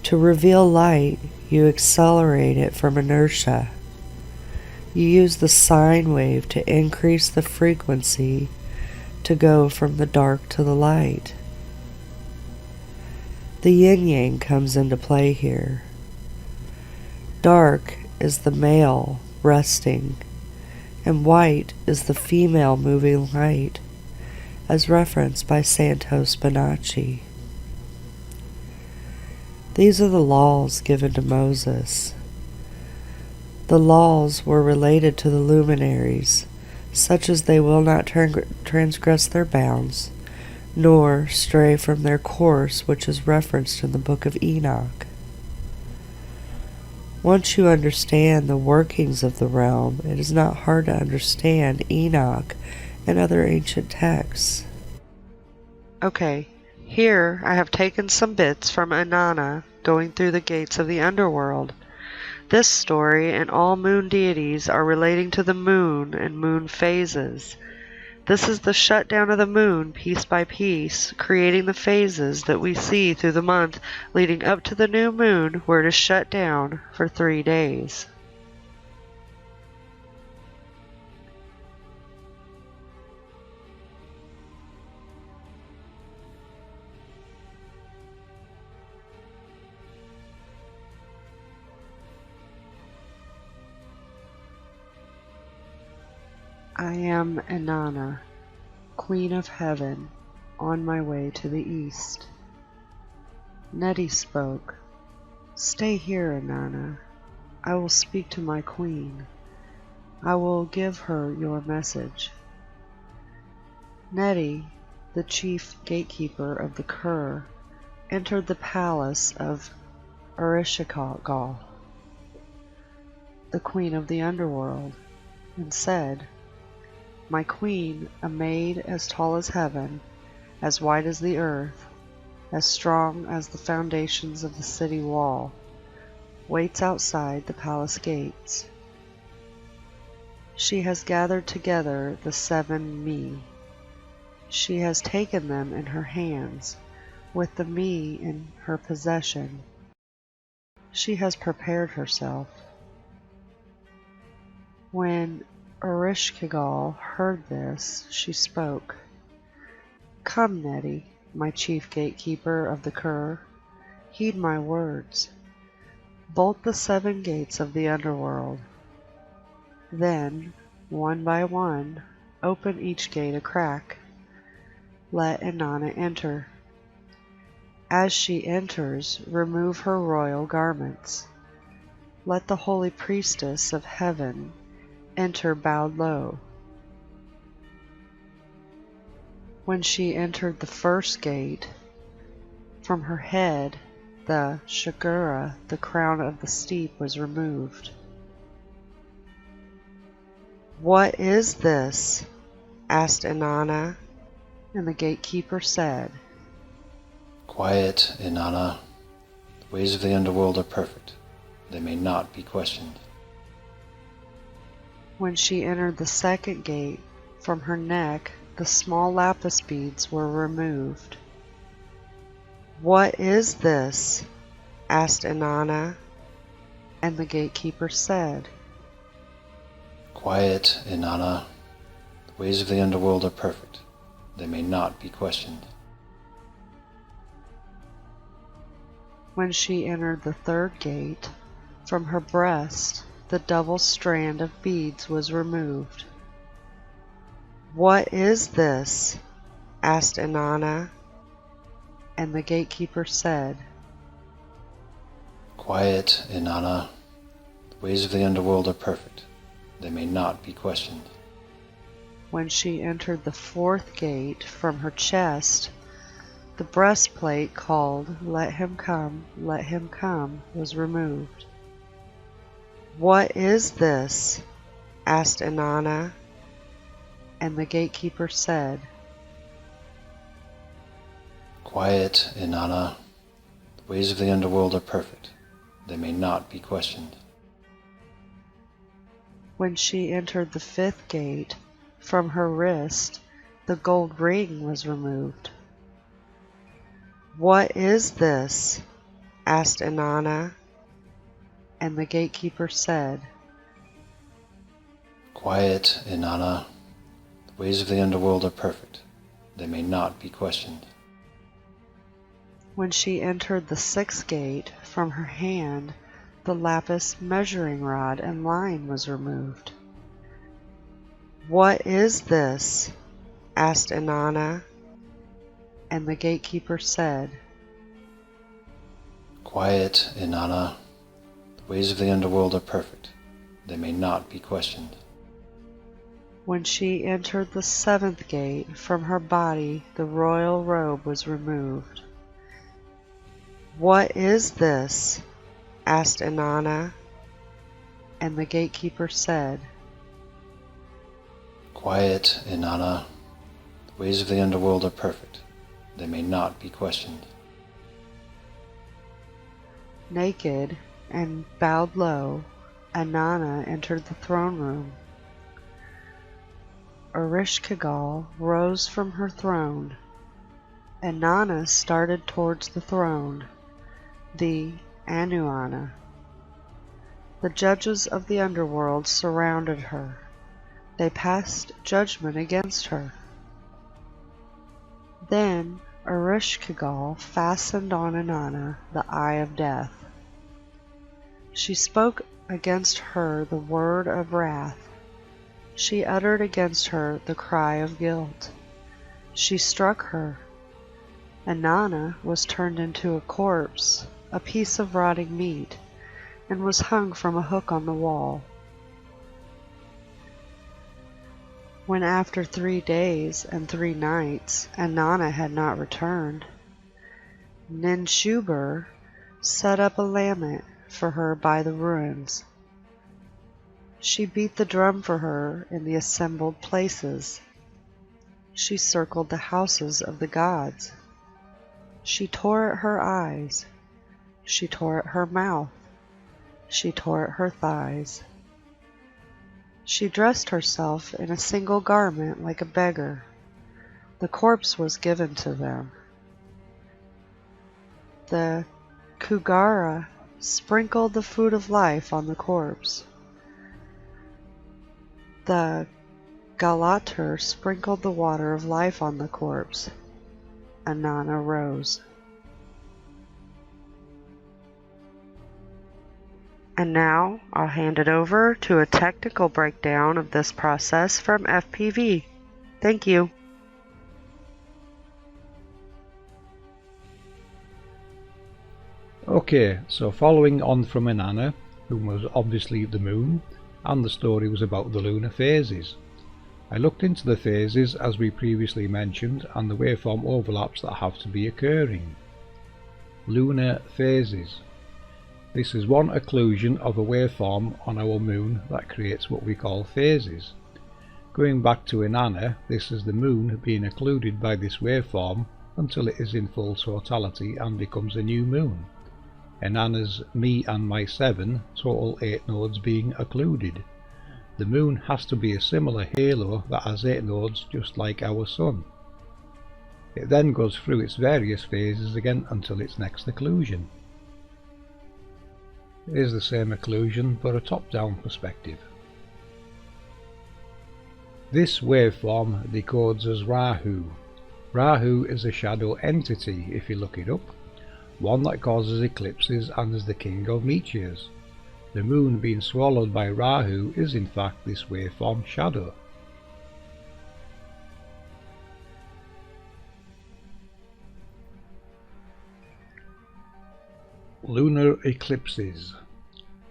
To reveal light, you accelerate it from inertia. You use the sine wave to increase the frequency to go from the dark to the light. The yin-yang comes into play here. Dark is the male resting, and white is the female moving light, as referenced by Santos Bonacci. These are the laws given to Moses. The laws were related to the luminaries, such as they will not transgress their bounds, nor stray from their course, which is referenced in the book of Enoch. Once you understand the workings of the realm, it is not hard to understand Enoch and other ancient texts. Okay, here I have taken some bits from Inanna going through the gates of the underworld. This story and all moon deities are relating to the moon and moon phases. This is the shutdown of the moon piece by piece, creating the phases that we see through the month leading up to the new moon, where it is shut down for 3 days. I am Inanna, Queen of Heaven, on my way to the east. Neti spoke. Stay here, Inanna. I will speak to my queen. I will give her your message. Neti, the chief gatekeeper of the Kur, entered the palace of Ursa, the queen of the underworld, and said, My queen, a maid as tall as heaven, as wide as the earth, as strong as the foundations of the city wall, waits outside the palace gates. She has gathered together the 7 me. She has taken them in her hands, with the me in her possession. She has prepared herself. When Ursa heard this, she spoke. Come, Neti, my chief gatekeeper of the Kur, heed my words. Bolt the 7 gates of the underworld. Then, one by one, open each gate a crack. Let Inanna enter. As she enters, remove her royal garments. Let the holy priestess of heaven enter bowed low. When she entered the first gate, from her head the shagura, the crown of the steep, was removed. What is this? Asked Inanna, and the gatekeeper said, Quiet, Inanna. The ways of the underworld are perfect. They may not be questioned. When she entered the second gate, from her neck the small lapis beads were removed. What is this? Asked Inanna, and the gatekeeper said, Quiet, Inanna. The ways of the underworld are perfect. They may not be questioned. When she entered the third gate, from her breast the double strand of beads was removed. What is this? Asked Inanna, and the gatekeeper said, Quiet, Inanna. The ways of the underworld are perfect. They may not be questioned. When she entered the fourth gate, from her chest The breastplate called Let Him Come, was removed. "What is this?" asked Inanna, and the gatekeeper said, "Quiet, Inanna. The ways of the underworld are perfect. They may not be questioned." When she entered the 5th gate, from her wrist the gold ring was removed. "What is this?" asked Inanna, and the gatekeeper said, "Quiet, Inanna. The ways of the underworld are perfect. They may not be questioned." When she entered the 6th gate, from her hand the lapis measuring rod and line was removed. "What is this?" asked Inanna, and the gatekeeper said, "Quiet, Inanna. The ways of the underworld are perfect. They may not be questioned." When she entered the 7th gate, from her body the royal robe was removed. "What is this?" asked Inanna, and the gatekeeper said, "Quiet, Inanna. The ways of the underworld are perfect. They may not be questioned." Naked and bowed low, Inanna entered the throne room. Ereshkigal rose from her throne. Inanna started towards the throne, the Anuanna. The judges of the underworld surrounded her. They passed judgment against her. Then Ereshkigal fastened on Inanna the eye of death. She spoke against her the word of wrath. She uttered against her the cry of guilt. She struck her. Inanna was turned into a corpse, a piece of rotting meat, and was hung from a hook on the wall. When after 3 days and 3 nights Inanna had not returned, Ninshubur set up a lament for her by the ruins. She beat the drum for her in the assembled places. She circled the houses of the gods. She tore at her eyes. She tore at her mouth. She tore at her thighs. She dressed herself in a single garment like a beggar. The corpse was given to them. The Kugara sprinkled the food of life on the corpse. The Galater sprinkled the water of life on the corpse. Inanna rose. And now I'll hand it over to a technical breakdown of this process from FPV. Thank you. Okay, so following on from Inanna, who was obviously the moon, and the story was about the lunar phases. I looked into the phases as we previously mentioned and the waveform overlaps that have to be occurring. Lunar phases. This is one occlusion of a waveform on our moon that creates what we call phases. Going back to Inanna, this is the moon being occluded by this waveform until it is in full totality and becomes a new moon. Inanna's Me and My 7, total 8 nodes being occluded. The moon has to be a similar halo that has 8 nodes just like our sun. It then goes through its various phases again until its next occlusion. It is the same occlusion but a top-down perspective. This waveform decodes as Rahu. Rahu is a shadow entity if you look it up, one that causes eclipses and is the king of meteors. The moon being swallowed by Rahu is in fact this waveform shadow. Lunar eclipses.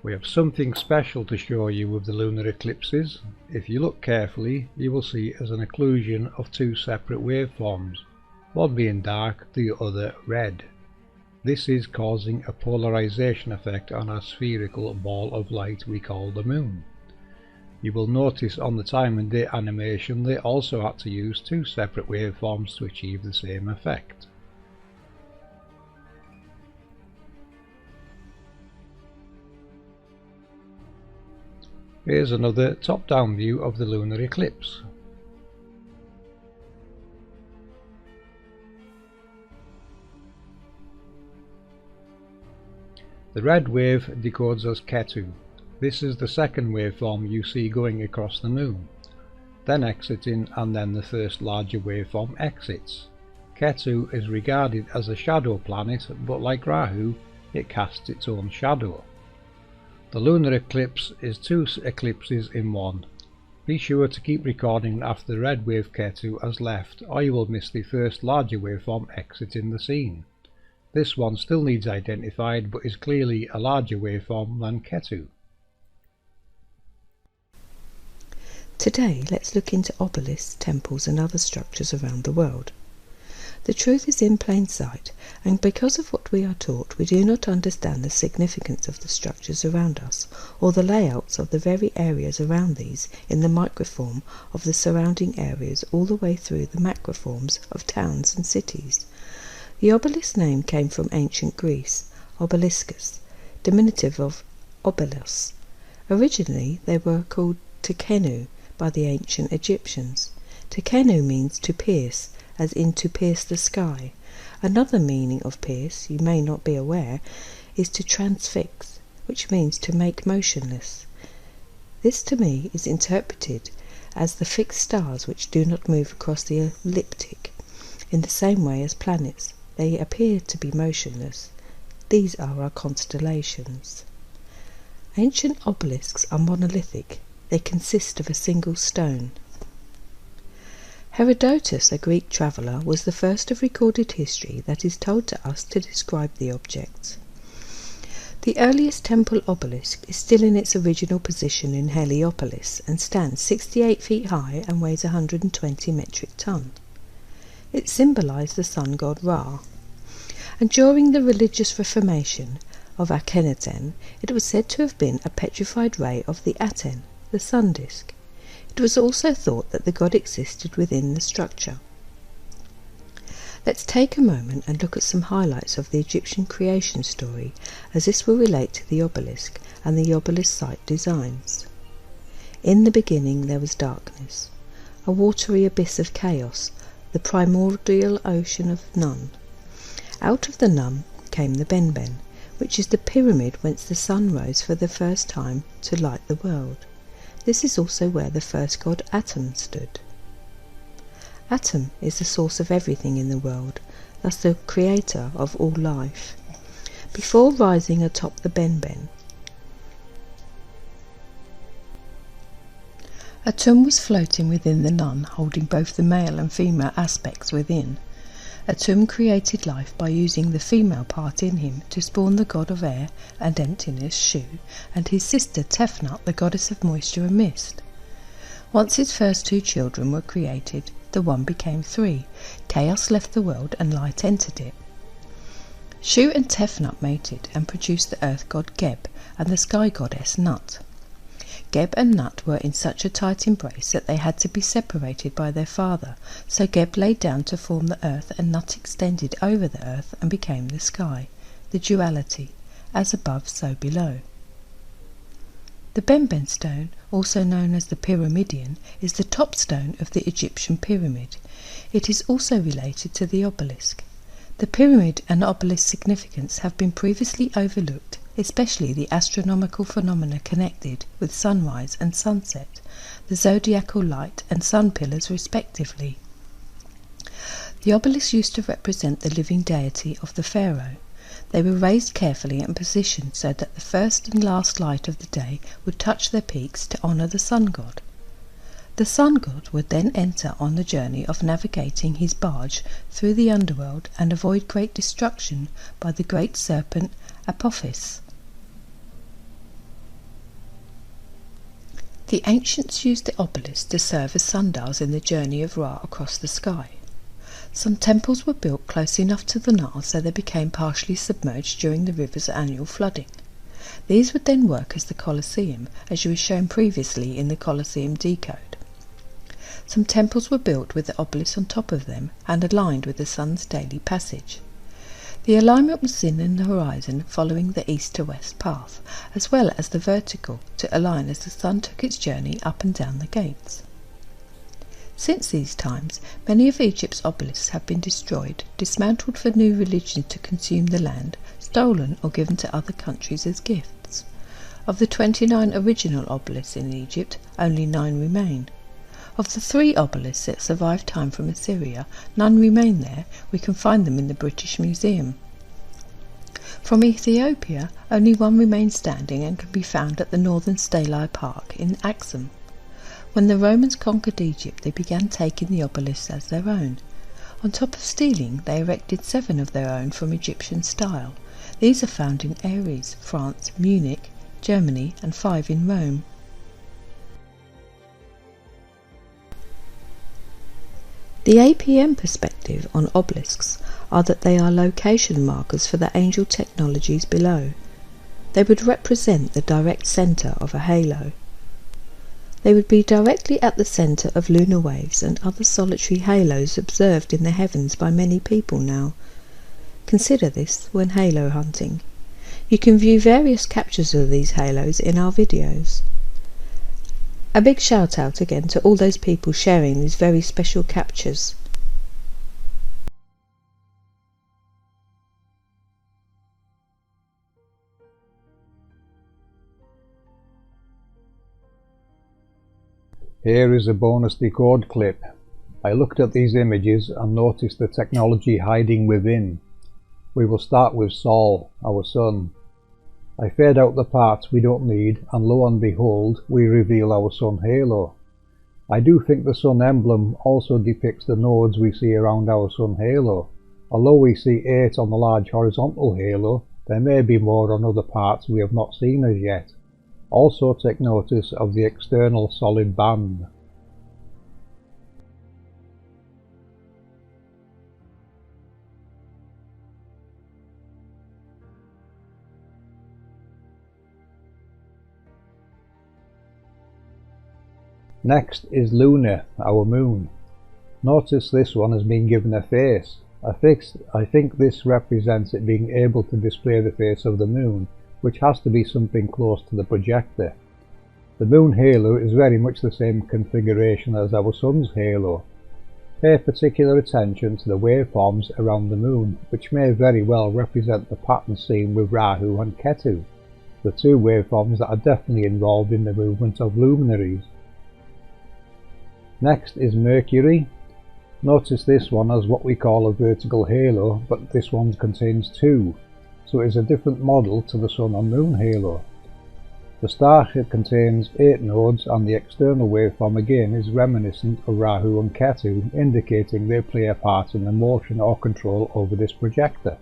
We have something special to show you with the lunar eclipses. If you look carefully, you will see it as an occlusion of 2 separate waveforms. one being dark, the other red. This is causing a polarization effect on our spherical ball of light we call the moon. You will notice on the time and day animation they also had to use two separate waveforms to achieve the same effect. Here's another top-down view of the lunar eclipse. The red wave decodes as Ketu. This is the second waveform you see going across the moon, then exiting, and then the first larger waveform exits. Ketu is regarded as a shadow planet, but like Rahu, it casts its own shadow. The lunar eclipse is two eclipses in one. Be sure to keep recording after the red wave Ketu has left, or you will miss the first larger waveform exiting the scene. This one still needs identified, but is clearly a larger waveform than Ketu. Today, let's look into obelisks, temples and other structures around the world. The truth is in plain sight, and because of what we are taught, we do not understand the significance of the structures around us, or the layouts of the very areas around these in the microform of the surrounding areas all the way through the macroforms of towns and cities. The obelisk name came from ancient Greece, obeliscus, diminutive of obelos. Originally they were called tekenu by the ancient Egyptians. Tekenu means to pierce, as in to pierce the sky. Another meaning of pierce, you may not be aware, is to transfix, which means to make motionless. This to me is interpreted as the fixed stars which do not move across the ecliptic. In the same way as planets, they appear to be motionless. These are our constellations. Ancient obelisks are monolithic. They consist of a single stone. Herodotus, a Greek traveller, was the first of recorded history that is told to us to describe the objects. The earliest temple obelisk is still in its original position in Heliopolis and stands 68 feet high and weighs 120 metric tons. It symbolised the sun god Ra, and during the religious reformation of Akhenaten, it was said to have been a petrified ray of the Aten, the sun disk. It was also thought that the god existed within the structure. Let's take a moment and look at some highlights of the Egyptian creation story, as this will relate to the obelisk and the obelisk site designs. In the beginning there was darkness, a watery abyss of chaos, the primordial ocean of Nun. Out of the Nun came the Benben, which is the pyramid whence the sun rose for the first time to light the world. This is also where the first god Atum stood. Atum is the source of everything in the world, thus the creator of all life. Before rising atop the Benben, Atum was floating within the Nun, holding both the male and female aspects within. Atum created life by using the female part in him to spawn the god of air and emptiness, Shu, and his sister Tefnut, the goddess of moisture and mist. Once his first two children were created, the one became three. Chaos left the world and light entered it. Shu and Tefnut mated and produced the earth god Geb and the sky goddess Nut. Geb and Nut were in such a tight embrace that they had to be separated by their father, so Geb laid down to form the earth and Nut extended over the earth and became the sky, the duality, as above so below. The Benben stone, also known as the Pyramidion, is the top stone of the Egyptian pyramid. It is also related to the obelisk. The pyramid and obelisk significance have been previously overlooked, especially the astronomical phenomena connected with sunrise and sunset, the zodiacal light and sun pillars respectively. The obelisks used to represent the living deity of the pharaoh. They were raised carefully and positioned so that the first and last light of the day would touch their peaks to honour the sun god. The sun god would then enter on the journey of navigating his barge through the underworld and avoid great destruction by the great serpent Apophis. The ancients used the obelisk to serve as sundials in the journey of Ra across the sky. Some temples were built close enough to the Nile so they became partially submerged during the river's annual flooding. These would then work as the Colosseum, as was shown previously in the Colosseum decode. Some temples were built with the obelisk on top of them and aligned with the sun's daily passage. The alignment was seen in the horizon following the east to west path, as well as the vertical to align as the sun took its journey up and down the gates. Since these times, many of Egypt's obelisks have been destroyed, dismantled for new religions to consume the land, stolen or given to other countries as gifts. Of the 29 original obelisks in Egypt, only 9 remain. Of the 3 obelisks that survived time from Assyria, none remain there. We can find them in the British Museum. From Ethiopia, only one remains standing and can be found at the Northern Stelae Park in Axum. When the Romans conquered Egypt, they began taking the obelisks as their own. On top of stealing, they erected 7 of their own from Egyptian style. These are found in Aries, France, Munich, Germany, and 5 in Rome. The APM perspective on obelisks are that they are location markers for the angel technologies below. They would represent the direct centre of a halo. They would be directly at the centre of lunar waves and other solitary halos observed in the heavens by many people now. Consider this when halo hunting. You can view various captures of these halos in our videos. A big shout out again to all those people sharing these very special captures. Here is a bonus decode clip. I looked at these images and noticed the technology hiding within. We will start with Sol, our sun. I fade out the parts we don't need, and lo and behold, we reveal our sun halo. I do think the sun emblem also depicts the nodes we see around our sun halo. Although we see 8 on the large horizontal halo, there may be more on other parts we have not seen as yet. Also take notice of the external solid band. Next is Luna, our moon. Notice this one has been given a face. I think this represents it being able to display the face of the moon, which has to be something close to the projector. The moon halo is very much the same configuration as our sun's halo. Pay particular attention to the waveforms around the moon, which may very well represent the pattern seen with Rahu and Ketu, the 2 waveforms that are definitely involved in the movement of luminaries. Next is Mercury. Notice this one has what we call a vertical halo, but this one contains 2, so it is a different model to the Sun and Moon halo. The star contains 8 nodes, and the external waveform again is reminiscent of Rahu and Ketu, indicating they play a part in the motion or control over this projector.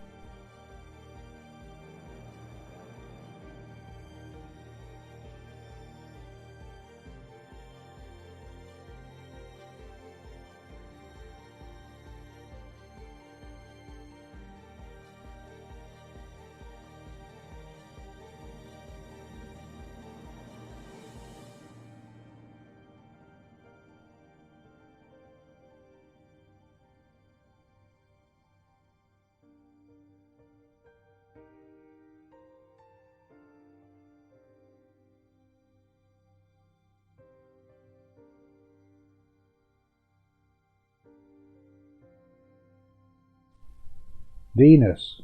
Venus,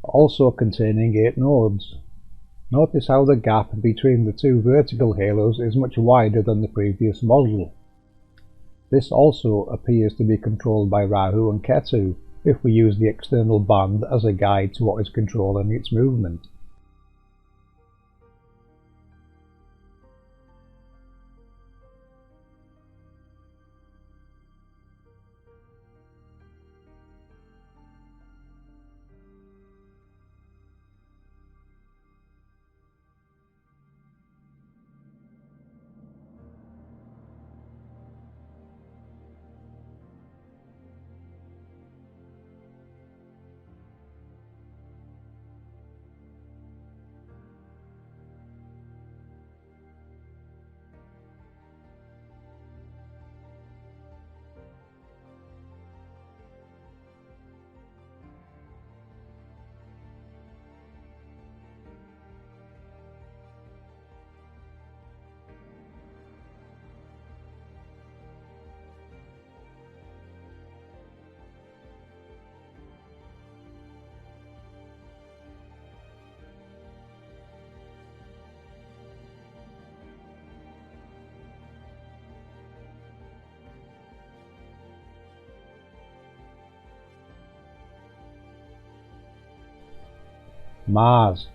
also containing 8 nodes. Notice how the gap between the 2 vertical halos is much wider than the previous model. This also appears to be controlled by Rahu and Ketu, if we use the external band as a guide to what is controlling its movement. Mars,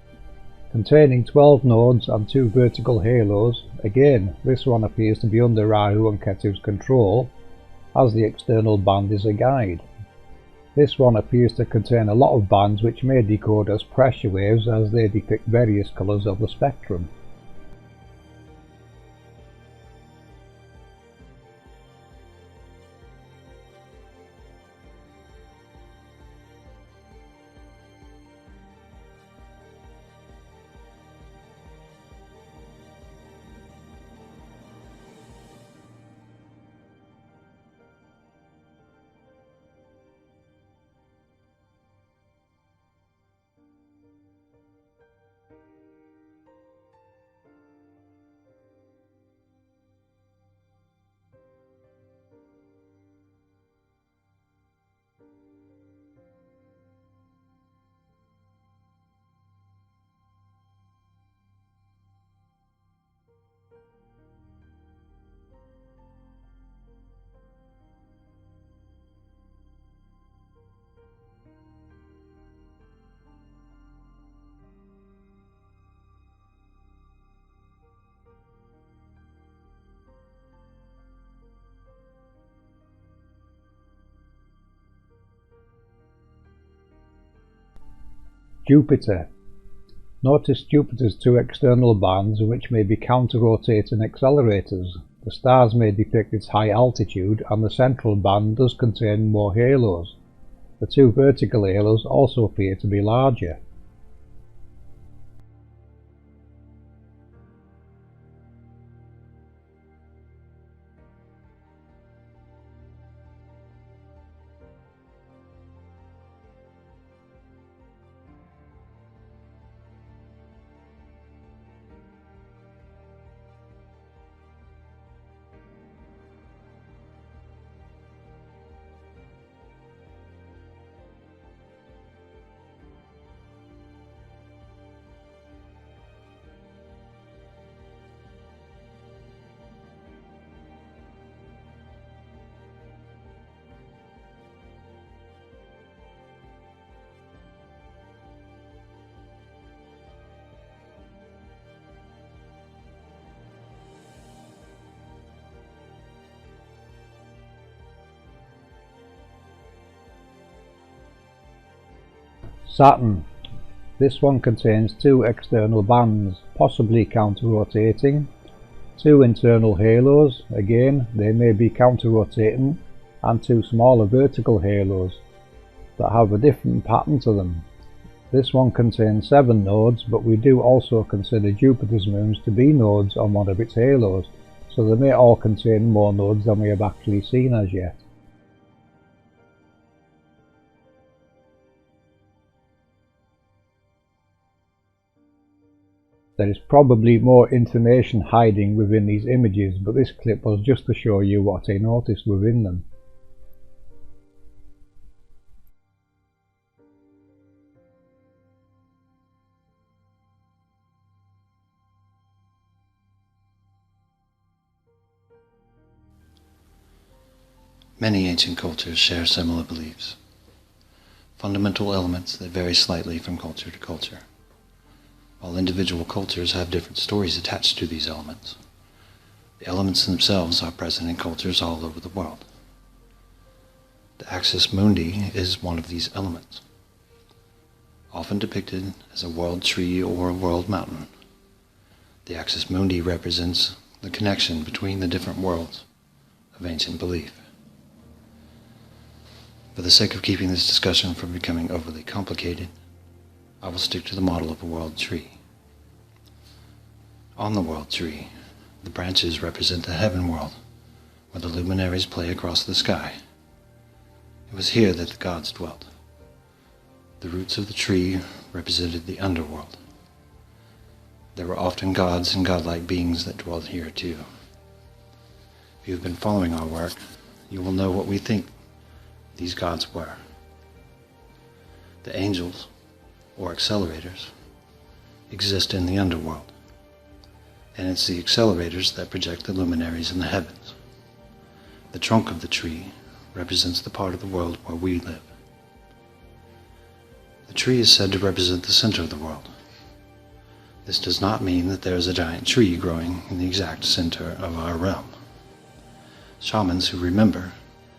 containing 12 nodes and 2 vertical halos. Again, this one appears to be under Rahu and Ketu's control, as the external band is a guide. This one appears to contain a lot of bands which may decode as pressure waves, as they depict various colours of the spectrum. Jupiter. Notice Jupiter's 2 external bands, which may be counter-rotating accelerators. The stars may depict its high altitude, and the central band does contain more halos. The 2 vertical halos also appear to be larger. Saturn. This one contains 2 external bands, possibly counter-rotating, 2 internal halos, again they may be counter-rotating, and 2 smaller vertical halos that have a different pattern to them. This one contains 7 nodes, but we do also consider Jupiter's moons to be nodes on one of its halos, so they may all contain more nodes than we have actually seen as yet. There is probably more information hiding within these images, but this clip was just to show you what I noticed within them. Many ancient cultures share similar beliefs, fundamental elements that vary slightly from culture to culture. While individual cultures have different stories attached to these elements, the elements themselves are present in cultures all over the world. The axis mundi is one of these elements, often depicted as a world tree or a world mountain. The axis mundi represents the connection between the different worlds of ancient belief. For the sake of keeping this discussion from becoming overly complicated, I will stick to the model of a world tree. On the world tree, the branches represent the heaven world, where the luminaries play across the sky. It was here that the gods dwelt. The roots of the tree represented the underworld. There were often gods and godlike beings that dwelt here too. If you have been following our work, you will know what we think these gods were. The angels, or accelerators, exist in the underworld, and it's the accelerators that project the luminaries in the heavens. The trunk of the tree represents the part of the world where we live. The tree is said to represent the center of the world. This does not mean that there is a giant tree growing in the exact center of our realm. Shamans who remember,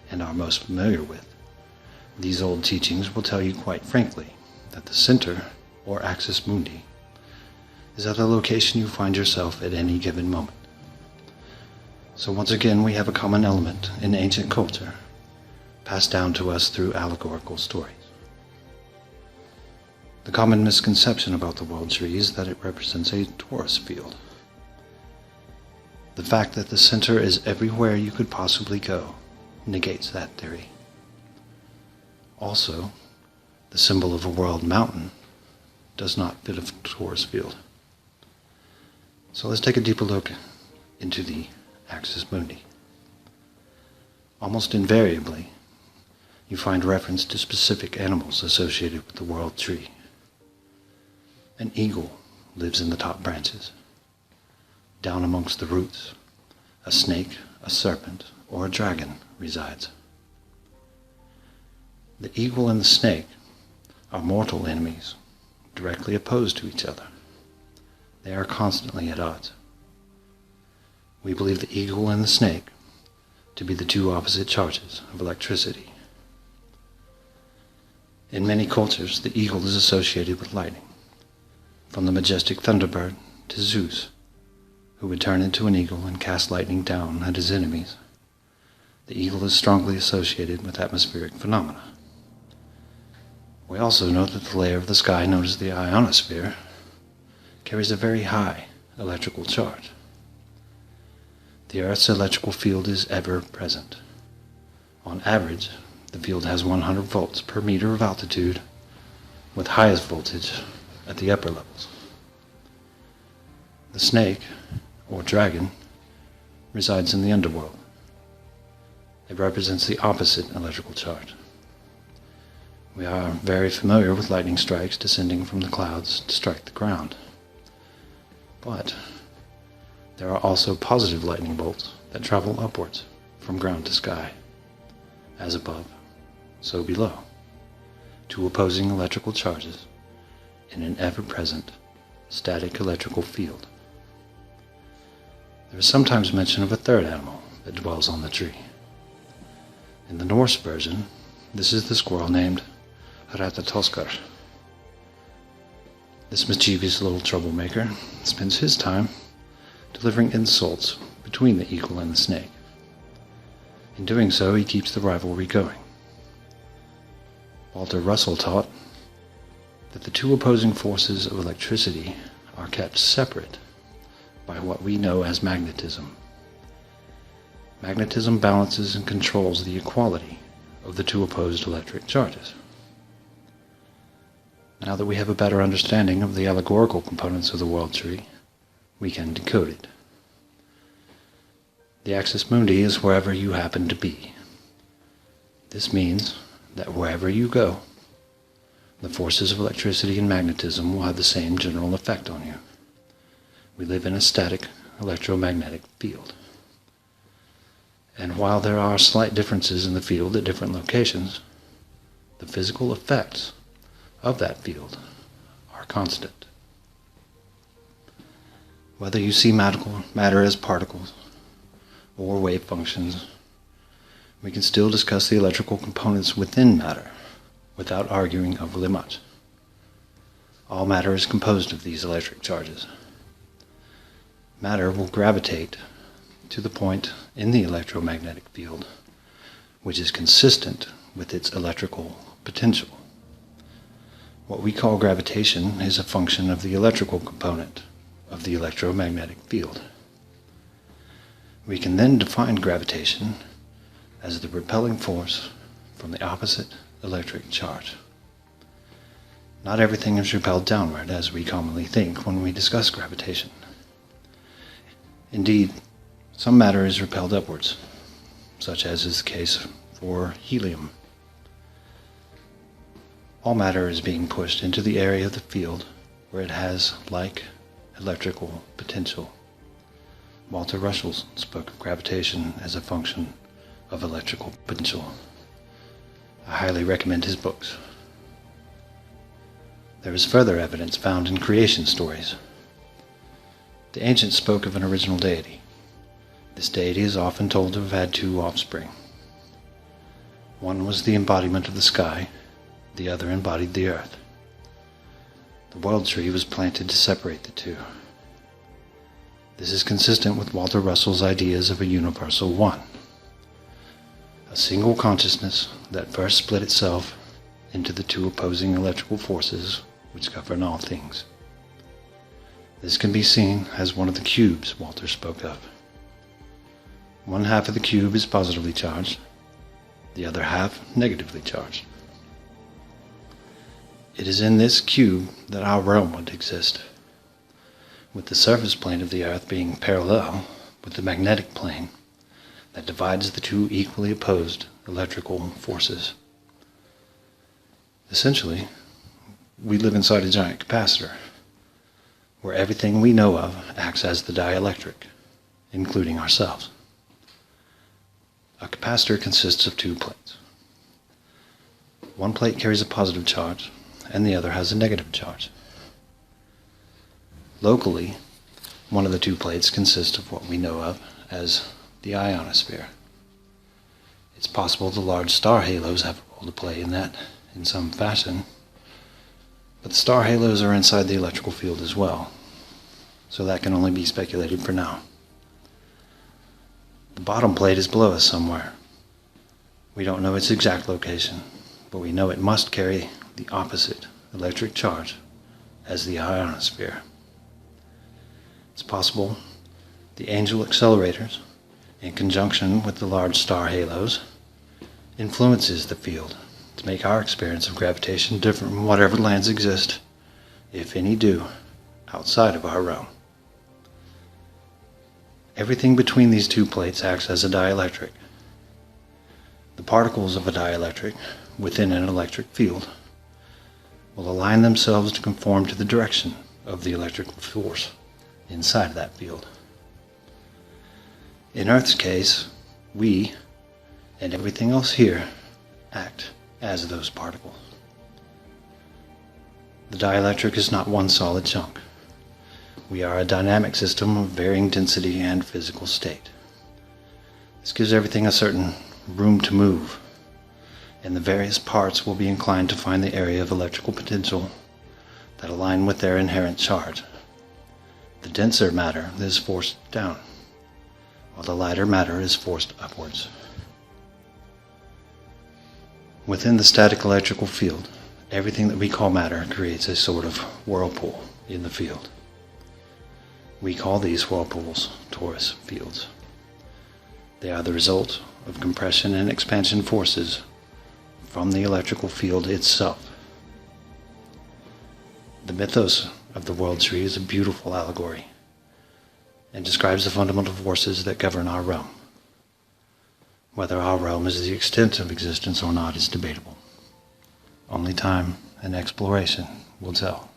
and are most familiar with, these old teachings will tell you quite frankly that the center, or axis mundi, is at the location you find yourself at any given moment. So once again we have a common element in ancient culture, passed down to us through allegorical stories. The common misconception about the world tree is that it represents a torus field. The fact that the center is everywhere you could possibly go negates that theory. Also, the symbol of a world mountain does not fit a torus field. So let's take a deeper look into the axis mundi. Almost invariably, you find reference to specific animals associated with the world tree. An eagle lives in the top branches. Down amongst the roots, a snake, a serpent, or a dragon resides. The eagle and the snake are mortal enemies, directly opposed to each other. They are constantly at odds. We believe the eagle and the snake to be the two opposite charges of electricity. In many cultures, the eagle is associated with lightning, from the majestic thunderbird to Zeus, who would turn into an eagle and cast lightning down at his enemies. The eagle is strongly associated with atmospheric phenomena. We also know that the layer of the sky known as the ionosphere carries a very high electrical charge. The Earth's electrical field is ever present. On average, the field has 100 volts per meter of altitude, with highest voltage at the upper levels. The snake, or dragon, resides in the underworld. It represents the opposite electrical charge. We are very familiar with lightning strikes descending from the clouds to strike the ground. But there are also positive lightning bolts that travel upwards from ground to sky, as above, so below, two opposing electrical charges in an ever-present static electrical field. There is sometimes mention of a third animal that dwells on the tree. In the Norse version, this is the squirrel named Ratatoskar. This mischievous little troublemaker spends his time delivering insults between the eagle and the snake. In doing so, he keeps the rivalry going. Walter Russell taught that the two opposing forces of electricity are kept separate by what we know as magnetism. Magnetism balances and controls the equality of the two opposed electric charges. Now that we have a better understanding of the allegorical components of the world tree, we can decode it. The axis mundi is wherever you happen to be. This means that wherever you go, the forces of electricity and magnetism will have the same general effect on you. We live in a static electromagnetic field. And while there are slight differences in the field at different locations, the physical effects of that field are constant. Whether you see matter as particles or wave functions, we can still discuss the electrical components within matter without arguing overly much. All matter is composed of these electric charges. Matter will gravitate to the point in the electromagnetic field which is consistent with its electrical potential. What we call gravitation is a function of the electrical component of the electromagnetic field. We can then define gravitation as the repelling force from the opposite electric charge. Not everything is repelled downward as we commonly think when we discuss gravitation. Indeed, some matter is repelled upwards, such as is the case for helium. All matter is being pushed into the area of the field where it has like electrical potential. Walter Russell spoke of gravitation as a function of electrical potential. I highly recommend his books. There is further evidence found in creation stories. The ancients spoke of an original deity. This deity is often told to have had two offspring. One was the embodiment of the sky, the other embodied the earth. The world tree was planted to separate the two. This is consistent with Walter Russell's ideas of a universal one, a single consciousness that first split itself into the two opposing electrical forces which govern all things. This can be seen as one of the cubes Walter spoke of. One half of the cube is positively charged, the other half negatively charged. It is in this cube that our realm would exist, with the surface plane of the Earth being parallel with the magnetic plane that divides the two equally opposed electrical forces. Essentially, we live inside a giant capacitor, where everything we know of acts as the dielectric, including ourselves. A capacitor consists of two plates. One plate carries a positive charge, and the other has a negative charge. Locally, one of the two plates consists of what we know of as the ionosphere. It's possible the large star halos have a role to play in that in some fashion, but the star halos are inside the electrical field as well, so that can only be speculated for now. The bottom plate is below us somewhere. We don't know its exact location, but we know it must carry the opposite electric charge as the ionosphere. It's possible the angel accelerators, in conjunction with the large star halos, influences the field to make our experience of gravitation different from whatever lands exist, if any do, outside of our realm. Everything between these two plates acts as a dielectric. The particles of a dielectric within an electric field will align themselves to conform to the direction of the electrical force inside that field. In Earth's case, we and everything else here act as those particles. The dielectric is not one solid chunk. We are a dynamic system of varying density and physical state. This gives everything a certain room to move, and the various parts will be inclined to find the area of electrical potential that align with their inherent charge. The denser matter is forced down, while the lighter matter is forced upwards. Within the static electrical field, everything that we call matter creates a sort of whirlpool in the field. We call these whirlpools torus fields. They are the result of compression and expansion forces from the electrical field itself. The mythos of the world tree is a beautiful allegory and describes the fundamental forces that govern our realm. Whether our realm is the extent of existence or not is debatable. Only time and exploration will tell.